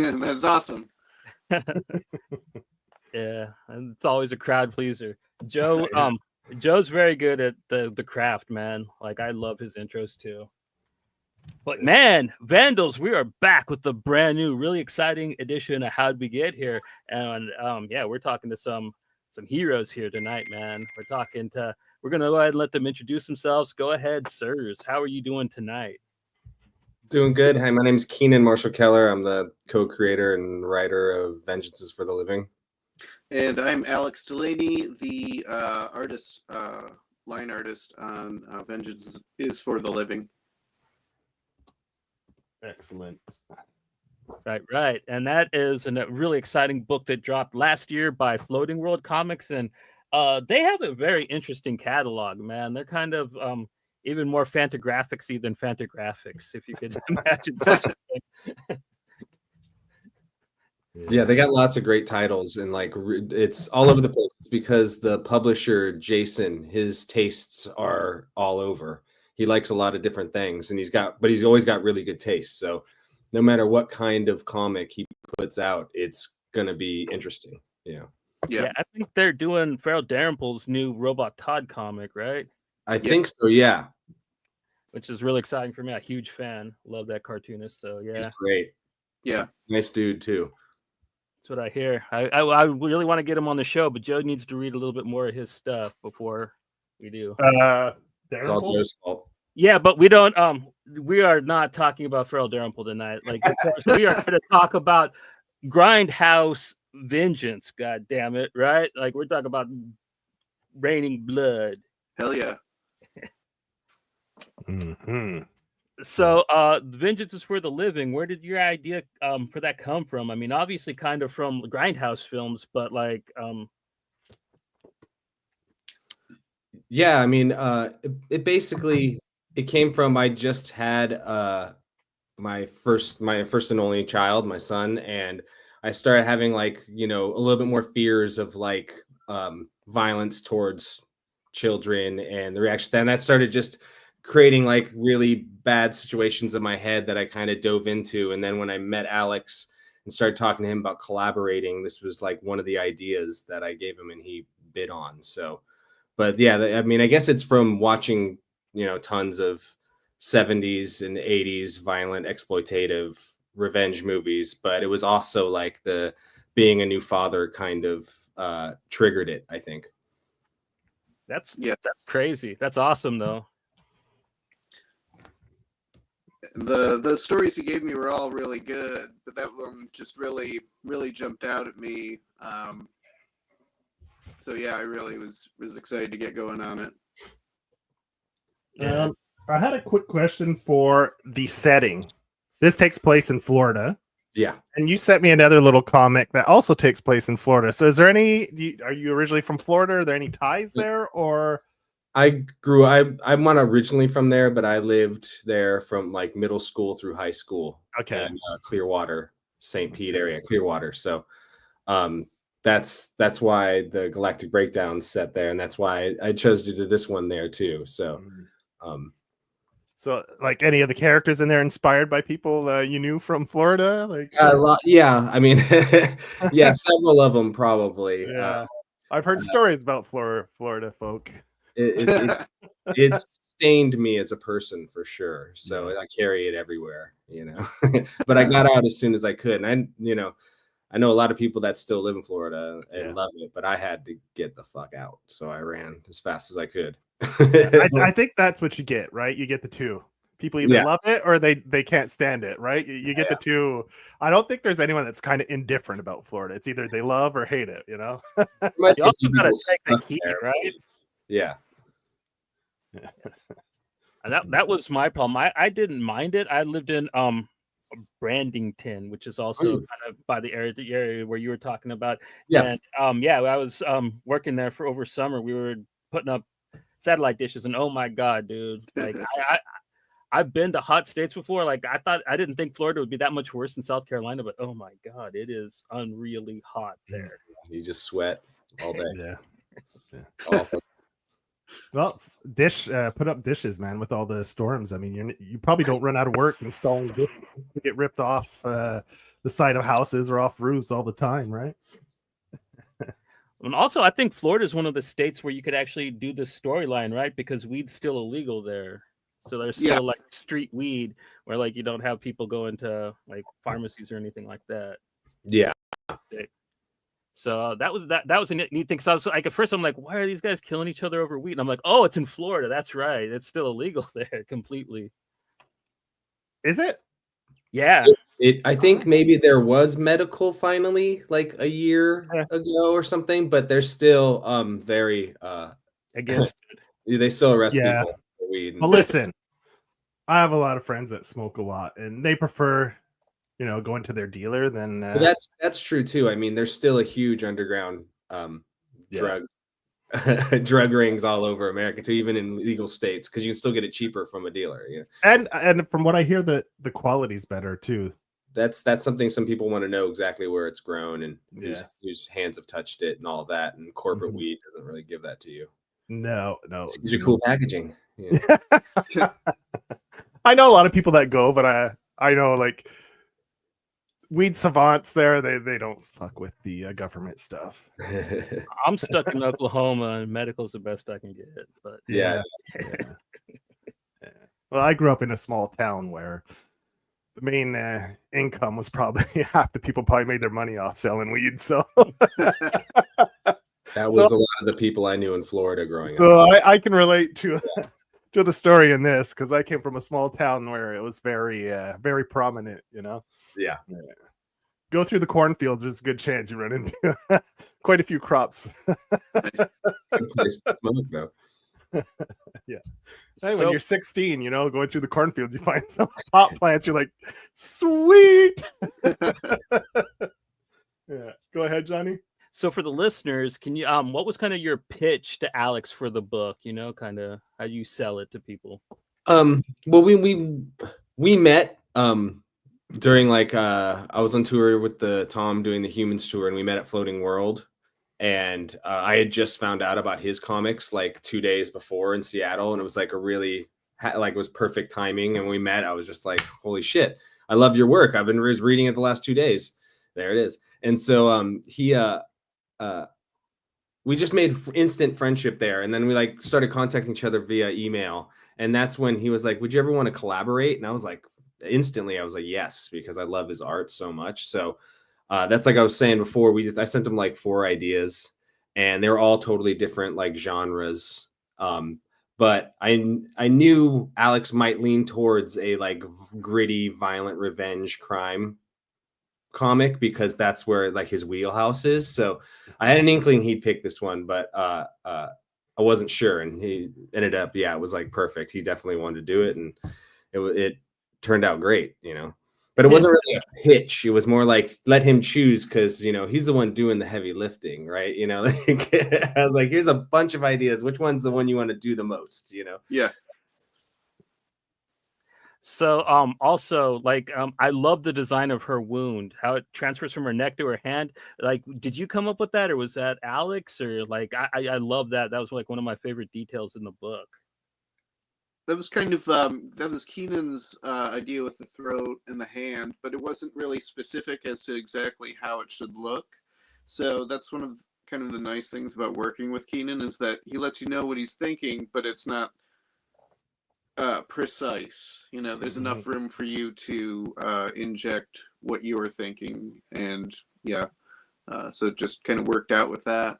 That's awesome. Yeah, and it's always a crowd pleaser. Joe, Joe's very good at the craft, man. Like I love his intros too. But man, Vandals, we are back with the brand new, really exciting edition of How'd We Get Here, and yeah, we're talking to some heroes here tonight, man. We're gonna go ahead and let them introduce themselves. Go ahead, sirs. How are you doing tonight? Doing good. Hi, my name is Keenan Marshall Keller. I'm the co-creator and writer of Vengeance is for the Living. And I'm Alex Delaney, the artist, line artist on Vengeance is for the Living. Excellent. Right. And that is a really exciting book that dropped last year by Floating World Comics. And they have a very interesting catalog, man. They're kind of even more Fantagraphics-y than Fantagraphics, if you could imagine such a thing. Yeah, they got lots of great titles, and like it's all over the place. It's because the publisher, Jason, his tastes are all over. He likes a lot of different things, and but he's always got really good taste. So no matter what kind of comic he puts out, it's gonna be interesting. Yeah, I think they're doing Farrell Dalrymple's new Robot Todd comic, right? I think so. Yeah, which is really exciting for me. I'm a huge fan. Love that cartoonist. So yeah, he's great. Yeah, nice dude too. That's what I hear. I really want to get him on the show, but Joe needs to read a little bit more of his stuff before we do. It's all Joe's fault. Yeah, but we don't. We are not talking about Farrell Dalrymple tonight. Like, of course, we are going to talk about Grindhouse Vengeance. God damn it, right? Like, we're talking about raining blood. Hell yeah. Mm-hmm. So, Vengeance is for the Living. Where did your idea for that come from? I mean, obviously, kind of from Grindhouse films, but like, yeah, I mean, it basically it came from I just had my first and only child, my son, and I started having like a little bit more fears of like violence towards children and the reaction. Then that started just creating like really bad situations in my head that I kind of dove into. And then when I met Alex and started talking to him about collaborating, this was like one of the ideas that I gave him and he bid on. So, but yeah, I mean, I guess it's from watching, tons of 70s and 80s violent exploitative revenge movies, but it was also like the being a new father kind of triggered it, I think. That's crazy. That's awesome though. The stories he gave me were all really good, but that one just really jumped out at me. So yeah, I really was excited to get going on it. I had a quick question for the setting. This takes place in Florida. Yeah. And you sent me another little comic that also takes place in Florida. So is there are you originally from Florida? Are there any ties there, or? I'm not originally from there, but I lived there from like middle school through high school. Okay. In Clearwater, St. Pete area, Clearwater. So that's why the Galactic Breakdown's set there, and that's why I chose to do this one there too. So so like any of the characters in there inspired by people you knew from Florida? Like yeah, I mean yeah, several of them probably. Yeah. I've heard stories about Florida folk. It stained me as a person for sure. So I carry it everywhere, but I got out as soon as I could. And I know a lot of people that still live in Florida and love it, but I had to get the fuck out. So I ran as fast as I could. I think that's what you get, right? You get the two. People either love it or they can't stand it, right? You get the two. I don't think there's anyone that's kind of indifferent about Florida. It's either they love or hate it, You also gotta take the heat, right? Yeah. And that was my problem. I didn't mind it. I lived in Brandington, which is also kind of by the area where you were talking about. Yeah. And I was working there for over summer. We were putting up satellite dishes, and oh my god, dude! Like I've been to hot states before. Like I didn't think Florida would be that much worse than South Carolina, but oh my god, it is unreally hot there. You just sweat all day. Yeah. Well, put up dishes, man, with all the storms. I mean, you probably don't run out of work installing dishes. You get ripped off the side of houses or off roofs all the time, right? And also, I think Florida is one of the states where you could actually do this storyline, right? Because weed's still illegal there. So there's Yeah. still like street weed where like you don't have people go into like pharmacies or anything like that. Yeah. So that was a neat thing. So I was like, at first I'm like, why are these guys killing each other over weed? And I'm like, oh, it's in Florida. That's right. It's still illegal there completely. Is it? Yeah. I think maybe there was medical finally like a year ago or something, but they're still very Against it. They still arrest Yeah. people for weed. Well, listen, I have a lot of friends that smoke a lot, and they prefer, going to their dealer than. But that's true too. I mean, there's still a huge underground drug drug rings all over America too, even in legal states, because you can still get it cheaper from a dealer. Yeah, and from what I hear, the quality's better too. That's something some people want to know exactly where it's grown and whose hands have touched it and all that. And corporate weed doesn't really give that to you. No. It's your cool packaging. Yeah. I know a lot of people that go, but I know like weed savants there. They don't fuck with the government stuff. I'm stuck in Oklahoma, and medical's the best I can get. But yeah. Well, I grew up in a small town where the main income was probably half the people probably made their money off selling weed. So that was a lot of the people I knew in Florida growing up. So I can relate to the story in this because I came from a small town where it was very very prominent. Yeah. Go through the cornfields. There's a good chance you run into quite a few crops. Good place to smoke, though. Yeah. Hey, when you're 16, going through the cornfields, you find some pot plants. You're like, sweet. Yeah. Go ahead, Johnny. So for the listeners, can you what was kind of your pitch to Alex for the book? Kind of how you sell it to people. Well, we met during like I was on tour with the Tom doing the Humans tour, and we met at Floating World. And I had just found out about his comics like 2 days before in Seattle, and it was like it was perfect timing. And when we met, I was just like, holy shit, I love your work. I've been reading it the last 2 days. There it is. And so we just made instant friendship there. And then we like started contacting each other via email. And that's when he was like, would you ever want to collaborate? And I was like, instantly, I was like, yes, because I love his art so much. So that's like I was saying before, I sent him like 4 ideas, and they were all totally different like genres. But I knew Alex might lean towards a like gritty, violent revenge crime comic because that's where like his wheelhouse is. So I had an inkling he'd pick this one, but I wasn't sure, and he ended up, it was like perfect. He definitely wanted to do it, and it turned out great, But it wasn't really a pitch. It was more like let him choose because he's the one doing the heavy lifting, right? Like, I was like, here's a bunch of ideas. Which one's the one you want to do the most? Yeah. So also like I love the design of her wound, how it transfers from her neck to her hand. Like, did you come up with that, or was that Alex? Or like I love that. That was like one of my favorite details in the book. That was kind of that was Keenan's idea with the throat and the hand, but it wasn't really specific as to exactly how it should look. So that's one of kind of the nice things about working with Keenan is that he lets you know what he's thinking, but it's not precise. There's enough room for you to inject what you were thinking, and so it just kind of worked out with that.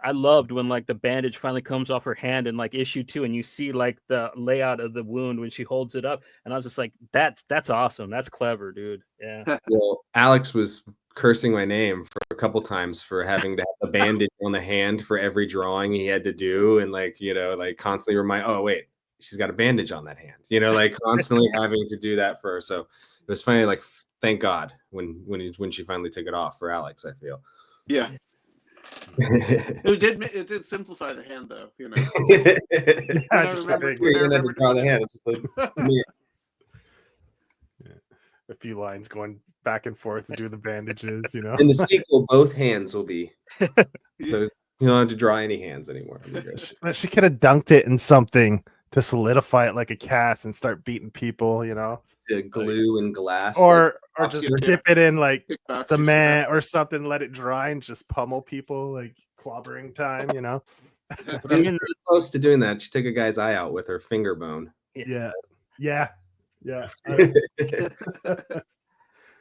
I loved when like the bandage finally comes off her hand in like issue 2, and you see like the layout of the wound when she holds it up, and I was just like, that's awesome. That's clever, dude. Yeah. Well, Alex was cursing my name for a couple times for having to have a bandage on the hand for every drawing he had to do, and like like constantly remind, oh wait, she's got a bandage on that hand, like constantly having to do that for her. So it was funny, like thank God when she finally took it off for Alex, I feel. Yeah. It did simplify the hand, though. You never draw the hand. It's just like, a few lines going back and forth to do the bandages. In the sequel, both hands will be. So you don't have to draw any hands anymore. She could have dunked it in something to solidify it like a cast and start beating people. to glue and glass, or like, just yeah, dip it in like kickboxer cement or something, let it dry, and just pummel people like clobbering time. But She was pretty close to doing that. She took a guy's eye out with her finger bone. Yeah.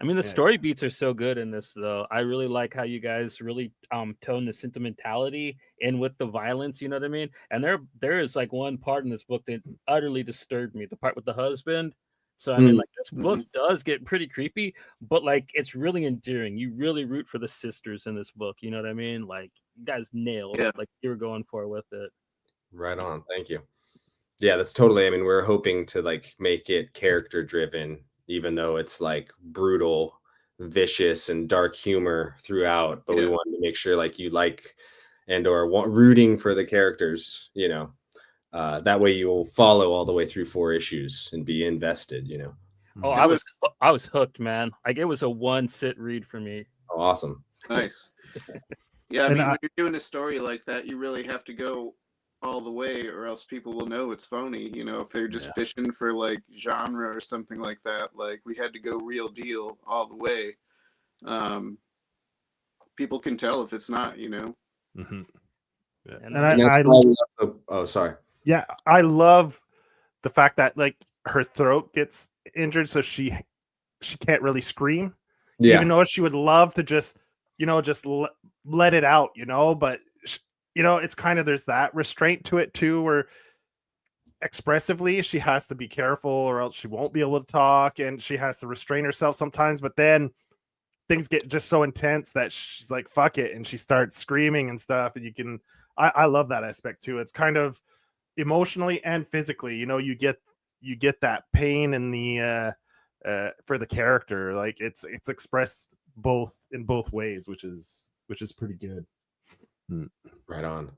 I mean, the Yeah. story beats are so good in this, though. I really like how you guys really tone the sentimentality in with the violence. You know what I mean? And there is like one part in this book that utterly disturbed me. The part with the husband. So I mean, like this book does get pretty creepy, but like it's really endearing. You really root for the sisters in this book. You know what I mean? Like you guys nailed like you were going for with it. Right on. Thank you. Yeah, that's totally. I mean, we're hoping to like make it character driven, even though it's like brutal, vicious, and dark humor throughout. But we wanted to make sure like you like and or rooting for the characters. That way you'll follow all the way through 4 issues and be invested. Oh, I was hooked, man. Like it was a one sit read for me. Oh, awesome. Nice. Yeah, I mean, when you're doing a story like that, you really have to go all the way, or else people will know it's phony. If they're just fishing for like genre or something like that, like we had to go real deal all the way. People can tell if it's not. Mm-hmm. Yeah. And that's why we also, oh, sorry. Yeah, I love the fact that like her throat gets injured, so she can't really scream. Yeah. Even though she would love to just let it out, but it's kind of, there's that restraint to it too, where expressively she has to be careful or else she won't be able to talk, and she has to restrain herself sometimes, but then things get just so intense that she's like, fuck it, and she starts screaming and stuff. And I love that aspect too. It's kind of emotionally and physically, you get that pain in the for the character. Like it's expressed in both ways, which is pretty good. Right on.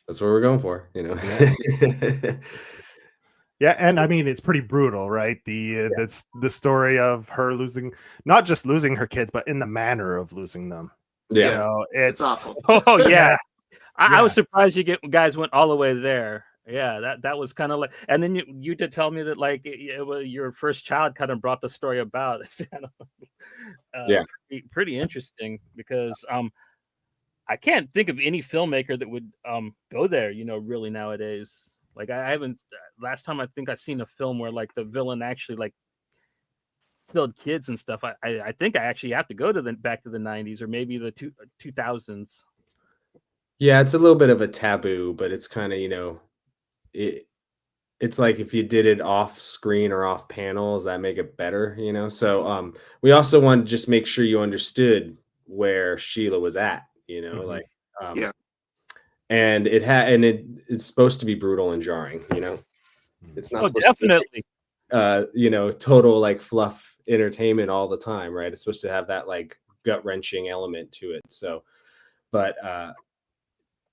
That's what we're going for, Yeah, and I mean it's pretty brutal, right? The story of her not just losing her kids, but in the manner of losing them. Yeah, it's awful. Oh yeah, I was surprised you guys went all the way there. Yeah, that was kind of like, and then you did tell me that like it was your first child kind of brought the story about. It's kind of, pretty interesting because I can't think of any filmmaker that would go there, really nowadays. Like I haven't. Last time I think I've seen a film where like the villain actually like killed kids and stuff. I think I actually have to go to back to the 90s or maybe the 2000s. Yeah, it's a little bit of a taboo, but it's kind of it's like if you did it off screen or off panels, that make it better, So we also want to just make sure you understood where Sheila was at, like and it's supposed to be brutal and jarring, It's not definitely to be, total like fluff entertainment all the time, right? It's supposed to have that like gut-wrenching element to it. So but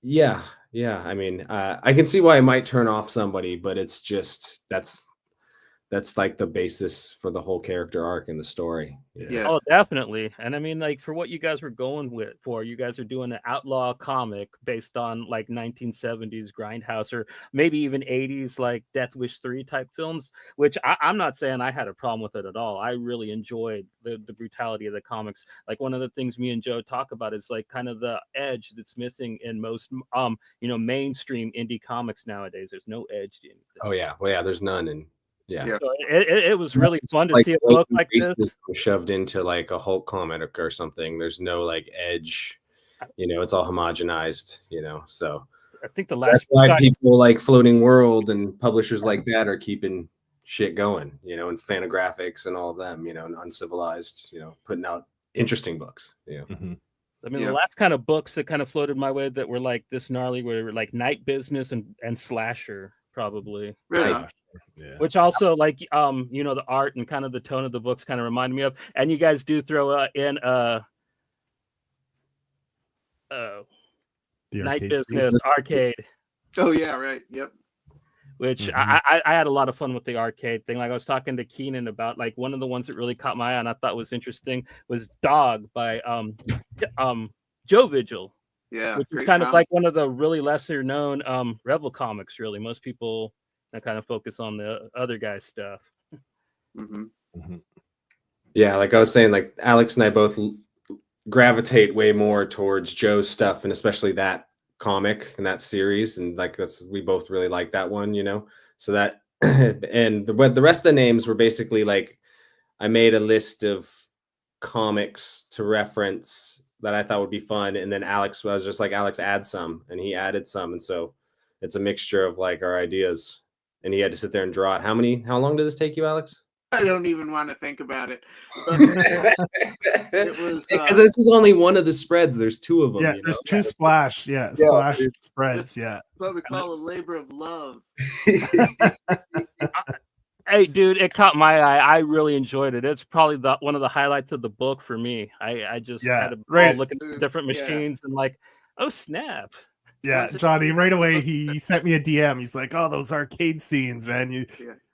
yeah, I mean, I can see why it might turn off somebody, but it's just that's like the basis for the whole character arc in the story. Yeah. Oh, definitely. And I mean, like for what you guys were going for, you guys are doing an outlaw comic based on like 1970s grindhouse or maybe even 80s like Death Wish 3 type films, which I'm not saying I had a problem with it at all. I really enjoyed the brutality of the comics. Like one of the things me and Joe talk about is like kind of the edge that's missing in most mainstream indie comics nowadays. There's no edge to anything. Oh yeah, well yeah, there's none. And yeah. So it was really fun to see a book like this shoved into like a Hulk comic or something. There's no like edge, it's all homogenized, so I think the last that's why people like Floating World and publishers like that are keeping shit going, and Fantagraphics and all of them, and Uncivilized, putting out interesting books. Mm-hmm. I mean, the last kind of books that kind of floated my way that were like this gnarly were like Night Business and Slasher, probably. Really? Yeah. Which also like the art and kind of the tone of the books kind of remind me of, and you guys do throw in Night Business arcade. Oh yeah, right. Yep. Which I had a lot of fun with the arcade thing. Like I was talking to Keenan about like one of the ones that really caught my eye and I thought was interesting was Dog by Joe Vigil. Yeah, which is kind of like one of the really lesser known Rebel comics. Really, most people kind of focus on the other guy's stuff. Hmm. Yeah, like I was saying, like Alex and I both gravitate way more towards Joe's stuff, and especially that comic and that series, and like we both really like that one, So that and the rest of the names were basically like I made a list of comics to reference that I thought would be fun, and then I was just like, Alex, add some, and he added some, and so it's a mixture of like our ideas, and he had to sit there and draw it. How long did this take you, Alex? I don't even want to think about it. But it was. This is only one of the spreads. There's two of them. Yeah, there's two splash. Yeah, splash spreads. Yeah, what we call a labor of love. Hey, dude, it caught my eye. I really enjoyed it. It's probably one of the highlights of the book for me. I just had to look at different machines and like, oh snap. Yeah, Johnny, right away he sent me a DM. He's like, "Oh, those arcade scenes, man."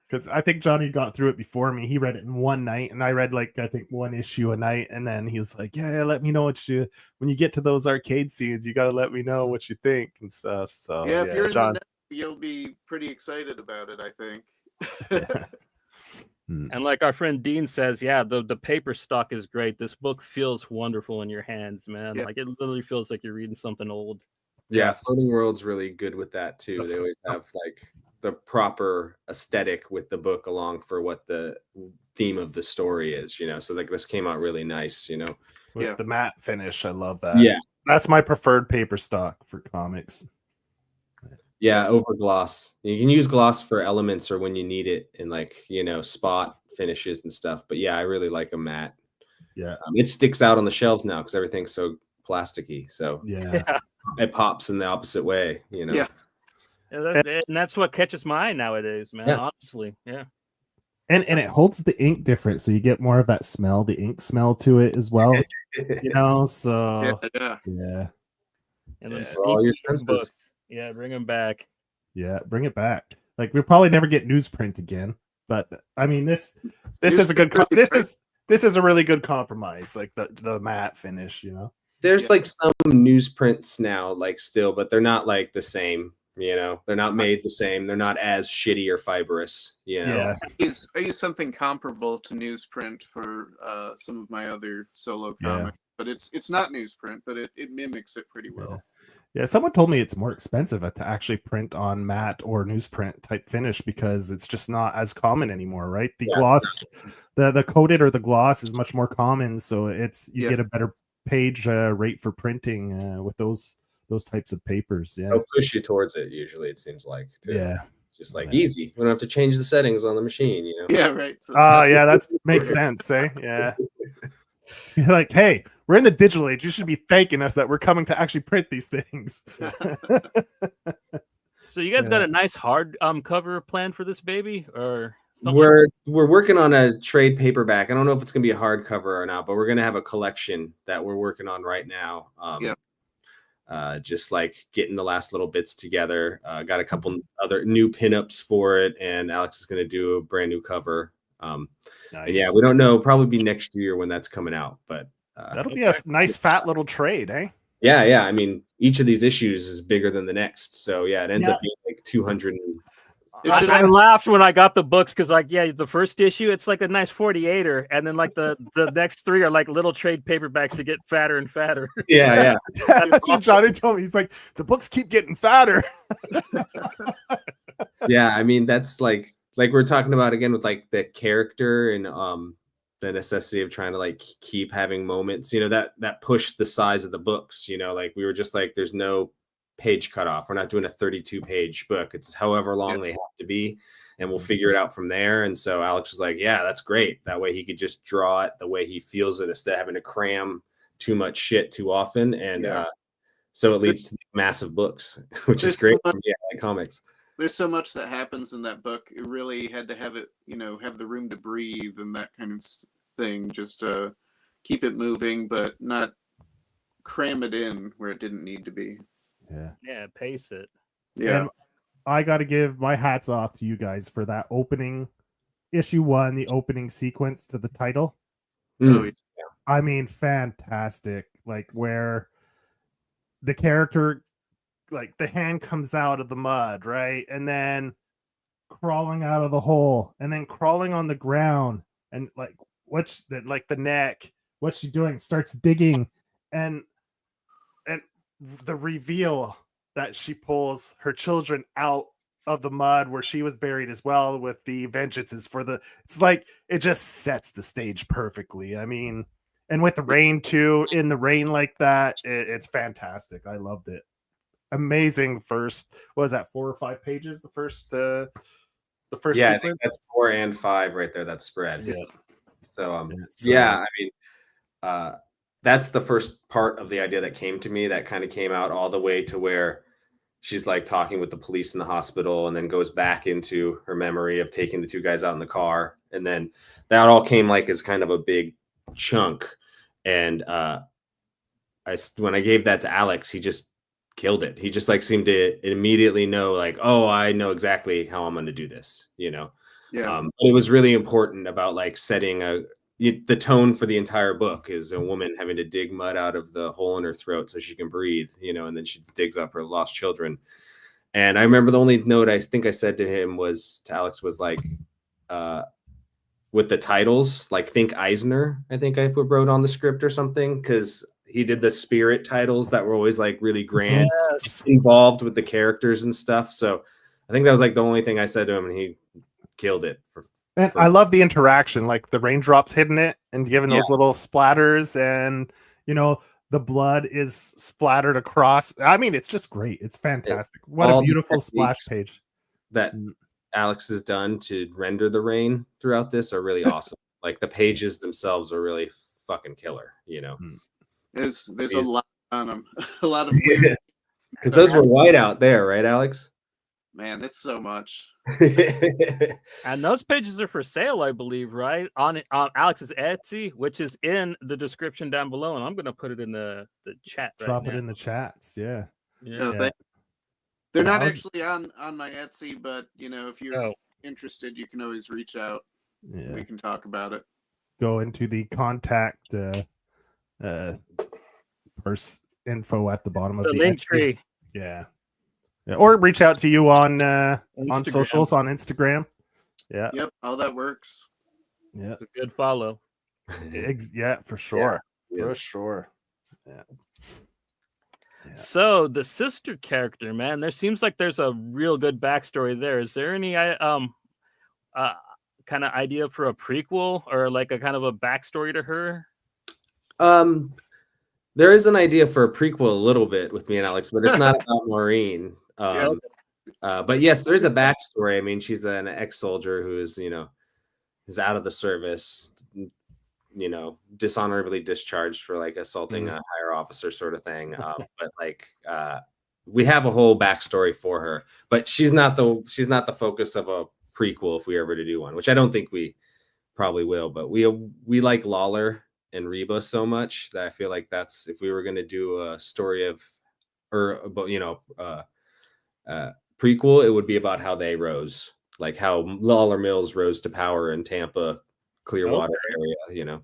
Because I think Johnny got through it before me. He read it in one night, and I read I think one issue a night. And then he was like, "Yeah, let me know when you get to those arcade scenes, you got to let me know what you think and stuff." So yeah, if you're in the know, you'll be pretty excited about it, I think. And like our friend Dean says, yeah, the paper stock is great. This book feels wonderful in your hands, man. Like it literally feels like you're reading something old. Yeah, Floating World's really good with that too. They always have like the proper aesthetic with the book along for what the theme of the story is, So like this came out really nice, With the matte finish, I love that. Yeah, that's my preferred paper stock for comics. Yeah, over gloss. You can use gloss for elements or when you need it in spot finishes and stuff. But yeah, I really like a matte. Yeah, it sticks out on the shelves now because everything's so plasticky. So yeah, it pops in the opposite way. Yeah, and that's what catches my eye nowadays, man. Honestly, yeah. And it holds the ink different, so you get more of that smell, the ink smell to it as well. So yeah. And then all your senses. Yeah, bring them back. Yeah, bring it back. Like we'll probably never get newsprint again, but I mean this is a good this is a really good compromise, like the matte finish. There's like some newsprints now, like still, but they're not like the same. They're not made the same. They're not as shitty or fibrous. Yeah. I use something comparable to newsprint for some of my other solo comics, but it's not newsprint, but it mimics it pretty well. Yeah, someone told me it's more expensive to actually print on matte or newsprint type finish because it's just not as common anymore, right? The gloss, the coated or the gloss is much more common, so you get a better page rate for printing with those types of papers. Yeah, they'll push you towards it. Usually, it seems like too. Yeah, it's just like easy. We don't have to change the settings on the machine. Yeah, right. So, yeah, that makes sense. Yeah. You're like, hey, we're in the digital age. You should be thanking us that we're coming to actually print these things. So you guys got a nice hard cover plan for this baby, or we're working on a trade paperback. I don't know if it's gonna be a hardcover or not, but we're gonna have a collection that we're working on right now. Just like getting the last little bits together. Got a couple other new pinups for it, and Alex is gonna do a brand new cover. Nice. And yeah, we don't know. Probably be next year when that's coming out, but that'll be a nice fat little trade, eh? Yeah. I mean, each of these issues is bigger than the next, so yeah, it ends up being like 200. I laughed when I got the books because, the first issue it's like a nice 48er, and then like the next three are like little trade paperbacks that get fatter and fatter. Yeah. That's what Johnny told me. He's like, the books keep getting fatter. Yeah, I mean that's like we're talking about again with like the character and the necessity of trying to like keep having moments, that push the size of the books, like we were just like, there's no page cutoff. We're not doing a 32 page book. It's however long they have to be, and we'll figure it out from there. And so Alex was like, yeah, that's great. That way he could just draw it the way he feels it instead of having to cram too much shit too often. And so it leads to massive books, which is great. Like comics. There's so much that happens in that book. It really had to have it, have the room to breathe and that kind of thing, just to keep it moving, but not cram it in where it didn't need to be. Yeah, pace it. Yeah. And I got to give my hats off to you guys for that opening issue 1, the opening sequence to the title. I mean, fantastic. Like where the character, like the hand comes out of the mud, right? And then crawling out of the hole and then crawling on the ground and like what's the like the neck, what's she doing? Starts digging and the reveal that she pulls her children out of the mud where she was buried as well with the vengeances for the it's like it just sets the stage perfectly. I mean, and with the rain too, in the rain like that, it's fantastic. I loved it. Amazing first, what was that, 4 or 5 pages? The first Yeah, sequence? I think that's 4 and 5 right there, that spread. Yeah. So So- yeah, I mean, that's the first part of the idea that came to me that kind of came out all the way to where she's like talking with the police in the hospital and then goes back into her memory of taking the 2 guys out in the car. And then that all came like as kind of a big chunk. And when I gave that to Alex, he just killed it. He just like seemed to immediately know like, oh, I know exactly how I'm going to do this, you know? Yeah. But it was really important about like setting the tone for the entire book is a woman having to dig mud out of the hole in her throat so she can breathe, you know, and then she digs up her lost children. And I remember the only note I think I said to Alex was like, with the titles, like think Eisner, I think I wrote on the script or something, because he did the spirit titles that were always like really grand, involved with the characters and stuff. So I think that was like the only thing I said to him, and he killed it. And I love the interaction, like the raindrops hitting it and giving those little splatters, and you know the blood is splattered across. I mean, it's just great. It's fantastic. What a beautiful splash page that Alex has done to render the rain throughout this are really awesome. Like the pages themselves are really fucking killer. You know, there's a lot on them, a lot of because those were white out there, right, Alex? Man, it's so much. And those pages are for sale, I believe, right? On Alex's Etsy, which is in the description down below, and I'm gonna put it in the chat. Drop it in the chats. Yeah. They're not actually on my Etsy, but you know, if you're interested, you can always reach out. Yeah. We can talk about it. Go into the contact info at the bottom of the link tree. Yeah. Or reach out to you on socials on Instagram. Yeah. Yep. All that works. Yeah. It's a good follow. Yeah, for sure. Yeah. For sure. Yeah. So the sister character, man, there seems like there's a real good backstory there. Is there any kind of idea for a prequel or like a kind of a backstory to her? There is an idea for a prequel a little bit with me and Alex, but it's not about Maureen. But yes, there is a backstory. I mean, she's an ex-soldier who is, you know, is out of the service, you know, dishonorably discharged for like assaulting a higher officer sort of thing. But like, we have a whole backstory for her, but she's not the focus of a prequel if we ever to do one, which I don't think we probably will. But we like Lawler and Reba so much that I feel like that's, if we were going to do a story of, or about, you know, prequel, it would be about how they rose, like how Lawler Mills rose to power in Tampa, Clearwater area, you know,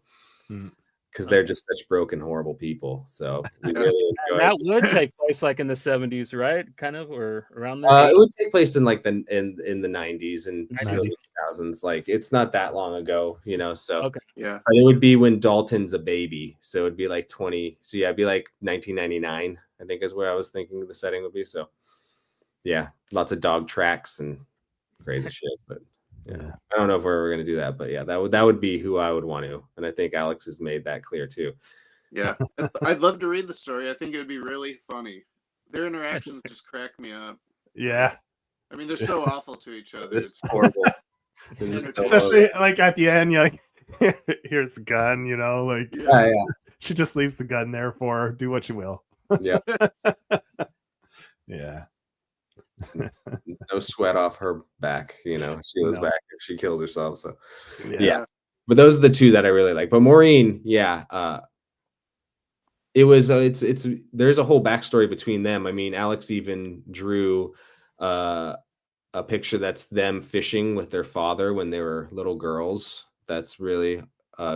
because they're just such broken, horrible people. So we really enjoy that would take place like in the 70s, right? Kind of, or around there. It would take place in like in the 90s and early 2000s. Like it's not that long ago, you know. So yeah, it would be when Dalton's a baby, so it'd be like 20. So yeah, it'd be like 1999, I think is where I was thinking the setting would be. So yeah, lots of dog tracks and crazy shit, but. Yeah, I don't know if we're going to do that, but yeah, that would be who I would want to, and I think Alex has made that clear too. Yeah, I'd love to read the story. I think it would be really funny. Their interactions just crack me up. Yeah, I mean, they're so awful to each other. It's horrible. Especially like at the end, you're like, here's the gun, you know, like she just leaves the gun there for her. Do what you will. Yeah. Yeah. No sweat off her back, you know. She goes back if she killed herself. So yeah. But those are the two that I really like. But Maureen, it's there's a whole backstory between them. I mean, Alex even drew a picture that's them fishing with their father when they were little girls. That's really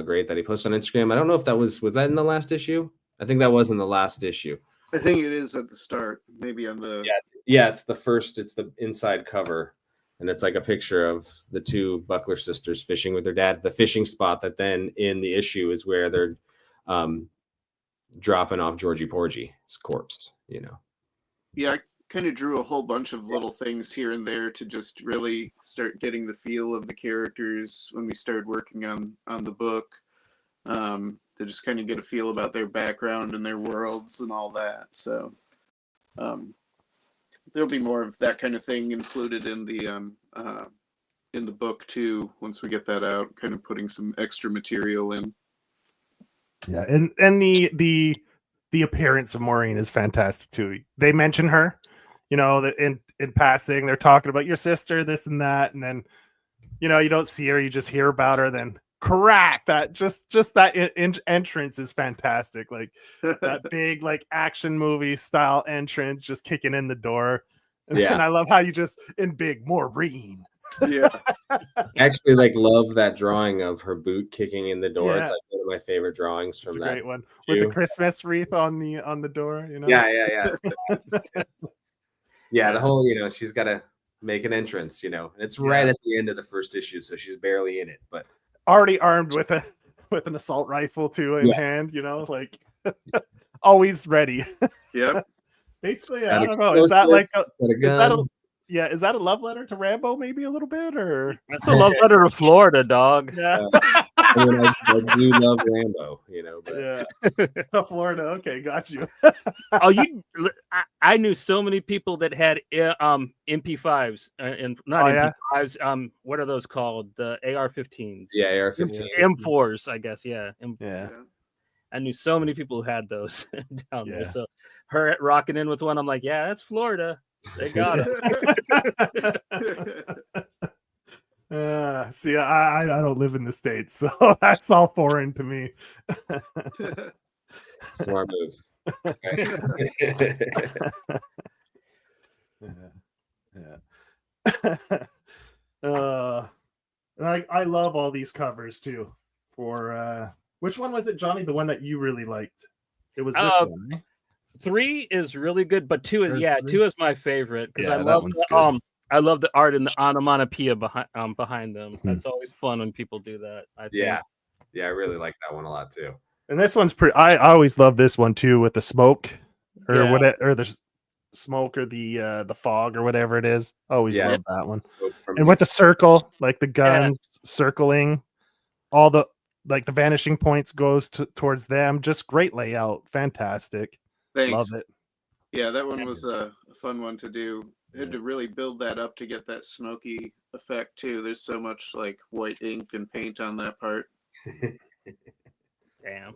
great that he posted on Instagram. I don't know if that was that in the last issue? I think that was in the last issue. I think it is at the start, maybe on the yeah, it's the first, it's the inside cover. and it's like a picture of the two Buckler sisters fishing with their dad at the fishing spot that then in the issue is where they're dropping off Georgie Porgie's corpse, you know. Yeah, I kind of drew a whole bunch of little things here and there to just really start getting the feel of the characters when we started working on the book, to just kind of get a feel about their background and their worlds and all that. So there'll be more of that kind of thing included in the book too, once we get that out, kind of putting some extra material in. Yeah, and the appearance of Maureen is fantastic too. They mention her, you know, in passing. They're talking about your sister, this and that, and then, you know, you don't see her, you just hear about her. Then correct that just that entrance is fantastic. Like that big like action movie style entrance, just kicking in the door. Yeah, and I love how you just in big Maureen. Yeah. I actually like love that drawing of her boot kicking in the door. Yeah. It's like one of my favorite drawings from It's a that. great one with the Christmas wreath on the door, you know. Yeah. Yeah, the whole, you know, she's got to make an entrance, you know, and it's right at the end of the first issue, so she's barely in it, but already armed with an assault rifle too in hand, you know, like always ready. Yep. Basically, I don't know. Is that like is that a love letter to Rambo, maybe a little bit, or that's a love letter to Florida, dog? Yeah. I mean, I do love Rambo, you know, but yeah, to Florida. Okay, got you. Oh, I knew so many people that had MP5s and not MP5s. What are those called? The AR-15s. Yeah, AR-15. M4s, I guess. Yeah. Yeah. I knew so many people who had those down there. So her rocking in with one, I'm like, yeah, that's Florida. They got it. See, I don't live in the States, so that's all foreign to me. Smart move. And I love all these covers too. For which one was it, Johnny? The one that you really liked? It was this one, right? 3 is really good, but 2 is 2 is my favorite because I love the art and the onomatopoeia behind them. That's always fun when people do that. I think. Yeah, I really like that one a lot too. And this one's pretty. I always love this one too, with the smoke or the smoke or the fog or whatever it is. Always love that one. And with the circle, like the guns circling, all the like the vanishing points goes towards them. Just great layout, fantastic. Thanks. Love it. Yeah, that one was a fun one to do. Had to really build that up to get that smoky effect too. There's so much like white ink and paint on that part. Damn.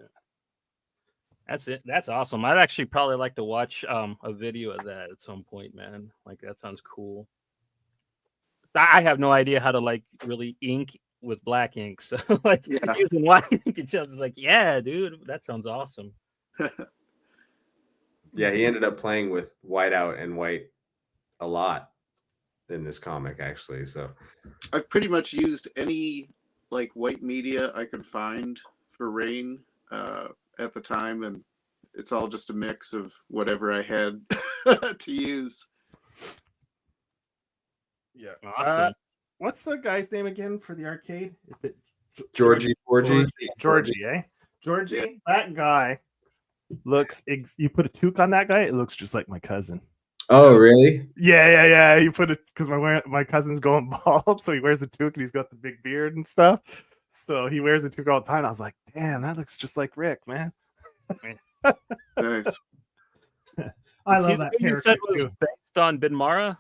That's it. That's awesome. I'd actually probably like to watch a video of that at some point, man. Like that sounds cool. I have no idea how to like really ink with black ink. So like using white ink, it sounds like, yeah, dude, that sounds awesome. Yeah, he ended up playing with whiteout and white a lot in this comic, actually. So I've pretty much used any like white media I could find for Rain at the time, and it's all just a mix of whatever I had to use. Yeah, awesome. What's the guy's name again for the arcade? Is it Georgie Porgie? Georgie, eh? Georgie, that guy looks. You put a toque on that guy, it looks just like my cousin. Oh, really? Yeah. You put it because my cousin's going bald, so he wears a toque and he's got the big beard and stuff. So he wears a toque all the time. I was like, damn, that looks just like Rick, man. Nice. I love that character too. Based on Binmara?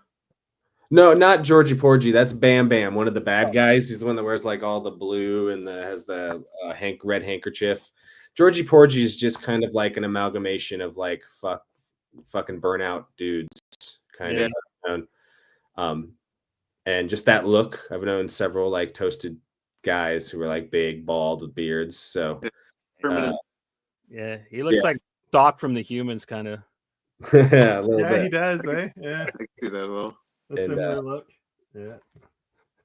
No, not Georgie Porgie. That's Bam Bam, one of the bad guys. He's the one that wears like all the blue and has the red handkerchief. Georgie Porgie is just kind of like an amalgamation of like fucking burnout dudes, kind of. And just that look. I've known several like toasted guys who were like big, bald with beards. So yeah, he looks like Doc from The Humans, kind of. Yeah, a little bit. He does, eh? Yeah, I can see that a little. A similar look. Yeah.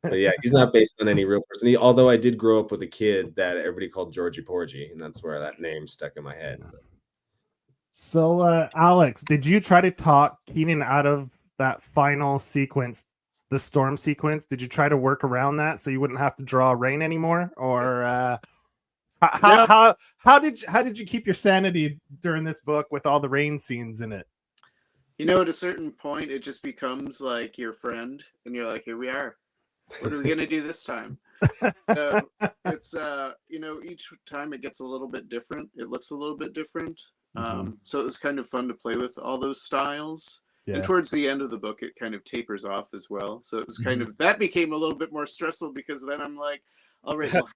But yeah, he's not based on any real person. Although I did grow up with a kid that everybody called Georgie Porgie, and that's where that name stuck in my head. So, Alex, did you try to talk Keenan out of that final sequence the storm sequence? Did you try to work around that so you wouldn't have to draw rain anymore, or how did you keep your sanity during this book with all the rain scenes in it? You know, at a certain point, it just becomes like your friend, and you're like, here we are. What are we gonna do this time? So it's you know, each time it gets a little bit different. It looks a little bit different. So it was kind of fun to play with all those styles. Yeah. And towards the end of the book, it kind of tapers off as well. So it was kind of, that became a little bit more stressful, because then I'm like, all right, well,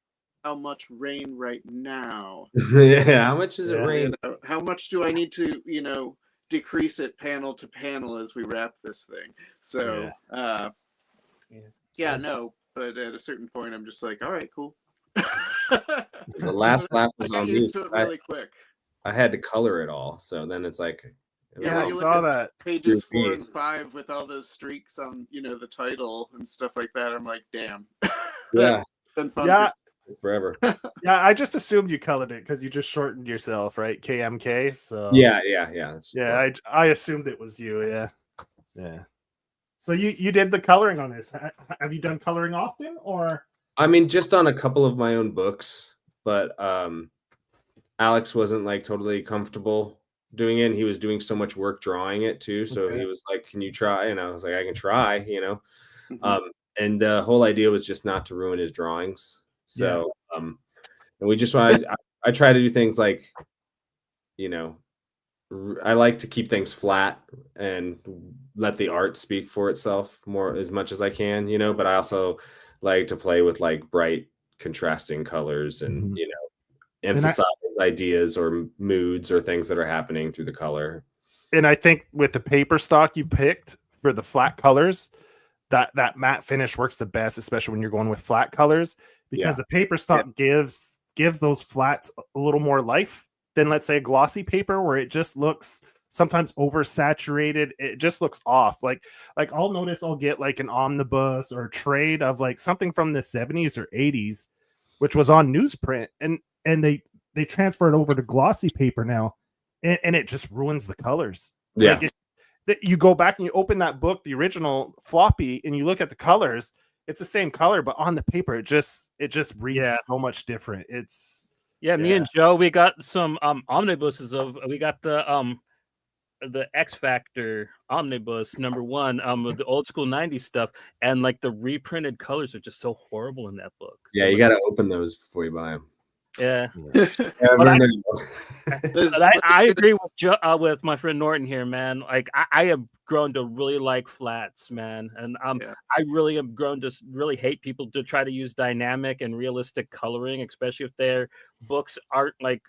how much rain right now? Yeah, how much is it Yeah. rain? You know, how much do I need to, you know, decrease it panel to panel as we wrap this thing? So, yeah, no, but at a certain point, I'm just like, all right, cool. The last laugh I was got on me. used to it really quick. I had to color it all, so then it's like, Yeah, I you saw look at that. pages Your 4 and face. 5 with all those streaks on, you know, the title and stuff like that. I'm like, damn. Yeah, Been fun. Yeah, forever. yeah. I just assumed you colored it because you just shortened yourself, right? KMK. So Yeah. yeah. I assumed it was you. Yeah, yeah. So you did the coloring on this. Have you done coloring often, or? I mean, just on a couple of my own books, but Alex wasn't like totally comfortable doing it. And he was doing so much work drawing it too. So Okay. he was like, "Can you try?" And I was like, "I can try," you know. And the whole idea was just not to ruin his drawings. So and we just wanted. I try to do things like, you know, I like to keep things flat and let the art speak for itself more as much as I can, you know. But I also like to play with like bright contrasting colors and you know, emphasize ideas or moods or things that are happening through the color. And I think with the paper stock you picked for the flat colors, that matte finish works the best, especially when you're going with flat colors, because the paper stock gives those flats a little more life than, let's say, a glossy paper, where it just looks sometimes oversaturated. It just looks off. Like I'll notice I'll get like an omnibus or a trade of like something from the 70s or 80s, which was on newsprint, and they transfer it over to glossy paper now, and it just ruins the colors. Yeah. Like you go back and you open that book, the original floppy, and you look at the colors, it's the same color, but on the paper it just reads so much different. It's me and Joe, we got some omnibuses of, we got the X Factor omnibus #1 with the old school 90s stuff, and like the reprinted colors are just so horrible in that book. Yeah, you got to open those before you buy them. Yeah. But I agree with with my friend Norton here, man. Like I have grown to really like flats, man, and I really have grown to really hate people to try to use dynamic and realistic coloring, especially if their books aren't like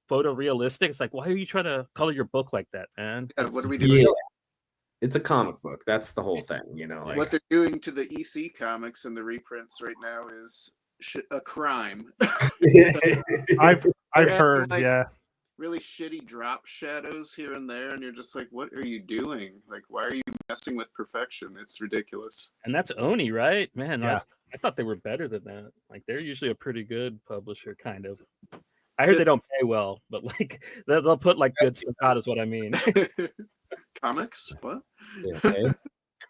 photorealistic. It's like, why are you trying to color your book like that, man? What are we doing? Yeah. It's a comic book. That's the whole thing, you know. Like, what they're doing to the EC comics and the reprints right now is a crime. I've heard, like, really shitty drop shadows here and there, and you're just like, what are you doing? Like, why are you messing with perfection? It's ridiculous. And that's Oni, right? Man, yeah. I thought they were better than that. Like, they're usually a pretty good publisher, kind of. I heard they don't pay well, but like they'll put like good stuff out, is what I mean. Comics? What? Okay.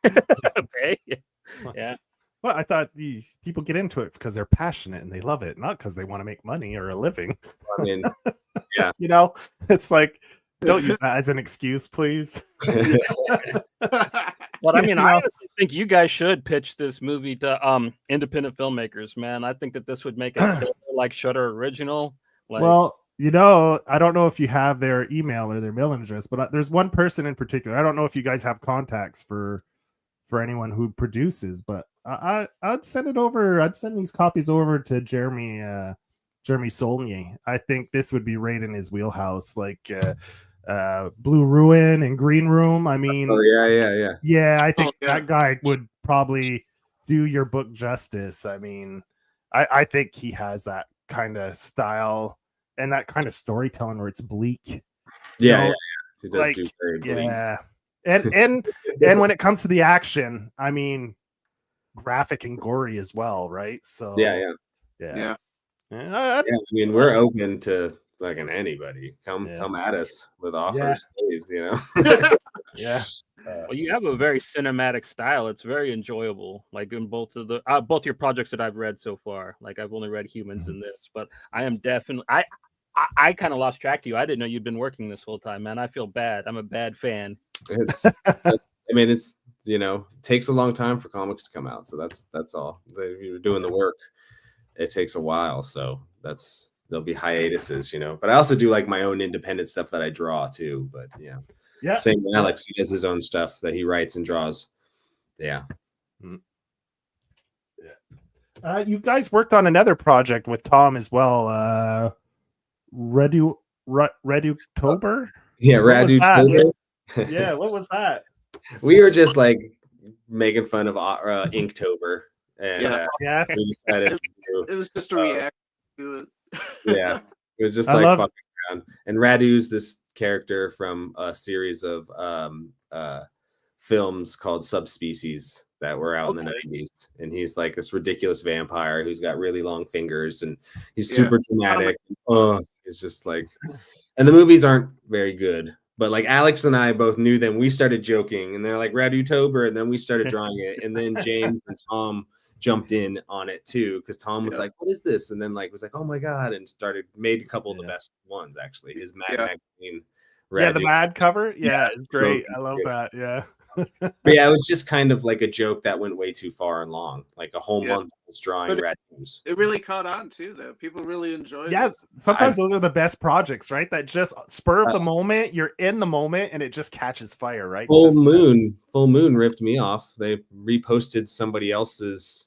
Okay. Yeah. Well, I thought people get into it because they're passionate and they love it, not because they want to make money or a living. I mean, yeah. You know, it's like, don't use that as an excuse, please. Well, I mean, I honestly think you guys should pitch this movie to independent filmmakers, man. I think that this would make it like Shudder original. Like, well, you know, I don't know if you have their email or their mailing address, but there's one person in particular. I don't know if you guys have contacts for anyone who produces, but I'd send it over. I'd send these copies over to Jeremy Saulnier. I think this would be right in his wheelhouse, like Blue Ruin and Green Room. I mean, yeah. I think that guy would probably do your book justice. I mean, I think he has that kind of style and that kind of storytelling where it's bleak. Yeah. He does do very bleak. Yeah. And when it comes to the action, I mean, graphic and gory as well, right? So yeah. I mean, we're open to fucking anybody. Come at us with offers, please. You know. Yeah. Well, you have a very cinematic style. It's very enjoyable. Like in both your projects that I've read so far. Like I've only read Humans in this, but I am definitely I kind of lost track of you. I didn't know you'd been working this whole time, man. I feel bad. I'm a bad fan. It's takes a long time for comics to come out, so that's all. You're doing the work. It takes a while, so there'll be hiatuses, But I also do like my own independent stuff that I draw too. But Yeah. Same with Alex. He does his own stuff that he writes and draws. Yeah. You guys worked on another project with Tom as well. Reduktober? Yeah, Radu. Yeah, what was that? We were just like making fun of Inktober, and we decided to do. It was just a reaction to it. Yeah, it was just like fucking around. And Radu's this character from a series of films called Subspecies that were out in the 90s, and he's like this ridiculous vampire who's got really long fingers, and he's super dramatic. It's just like, and the movies aren't very good, but like Alex and I both knew them. We started joking, and they're like Radu-tober, and then we started drawing it, and then James and Tom jumped in on it too, because Tom was like, "What is this?" And then like was like, "Oh my god!" and made a couple of the best ones actually. His Mad Magazine, Radu. The Mad cover, it's great. I love that. Yeah. But yeah, it was just kind of like a joke that went way too far and long. Like a whole month was drawing Radus. It really caught on too, though. People really enjoyed it. Yeah, sometimes those are the best projects, right? That just spur of the moment. You're in the moment, and it just catches fire, right? Full Moon ripped me off. They reposted somebody else's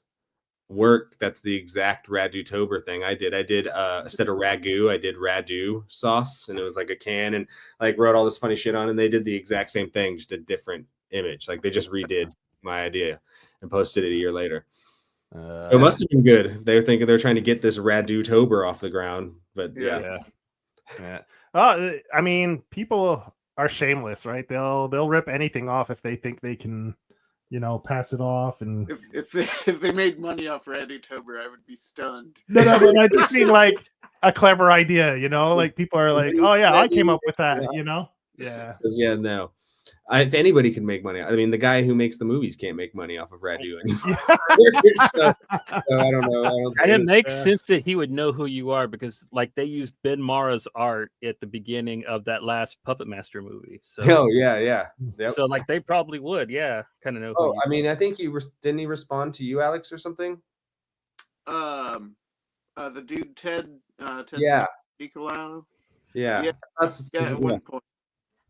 work that's the exact Radu-tober thing I did. Instead of ragu, I did Radu sauce, and it was like a can, and like wrote all this funny shit on, and they did the exact same thing, just a different image. Like they just redid my idea and posted it a year later. It must have been good. They were thinking they're trying to get this Radu-tober off the ground, but yeah. I mean, people are shameless, right? They'll rip anything off if they think they can, pass it off. And if they made money off Radu-tober, I would be stunned. No, but I just mean like a clever idea, like people are like, oh yeah, I came up with that, No. If anybody can make money, I mean, the guy who makes the movies can't make money off of Radu anymore. So I don't know. And it makes sense that he would know who you are, because like they used Ben Mara's art at the beginning of that last Puppet Master movie. So Yep. So like they probably would, kind of know. I mean, I think didn't he respond to you, Alex, or something? The dude Ted Nicolau. That's at one point.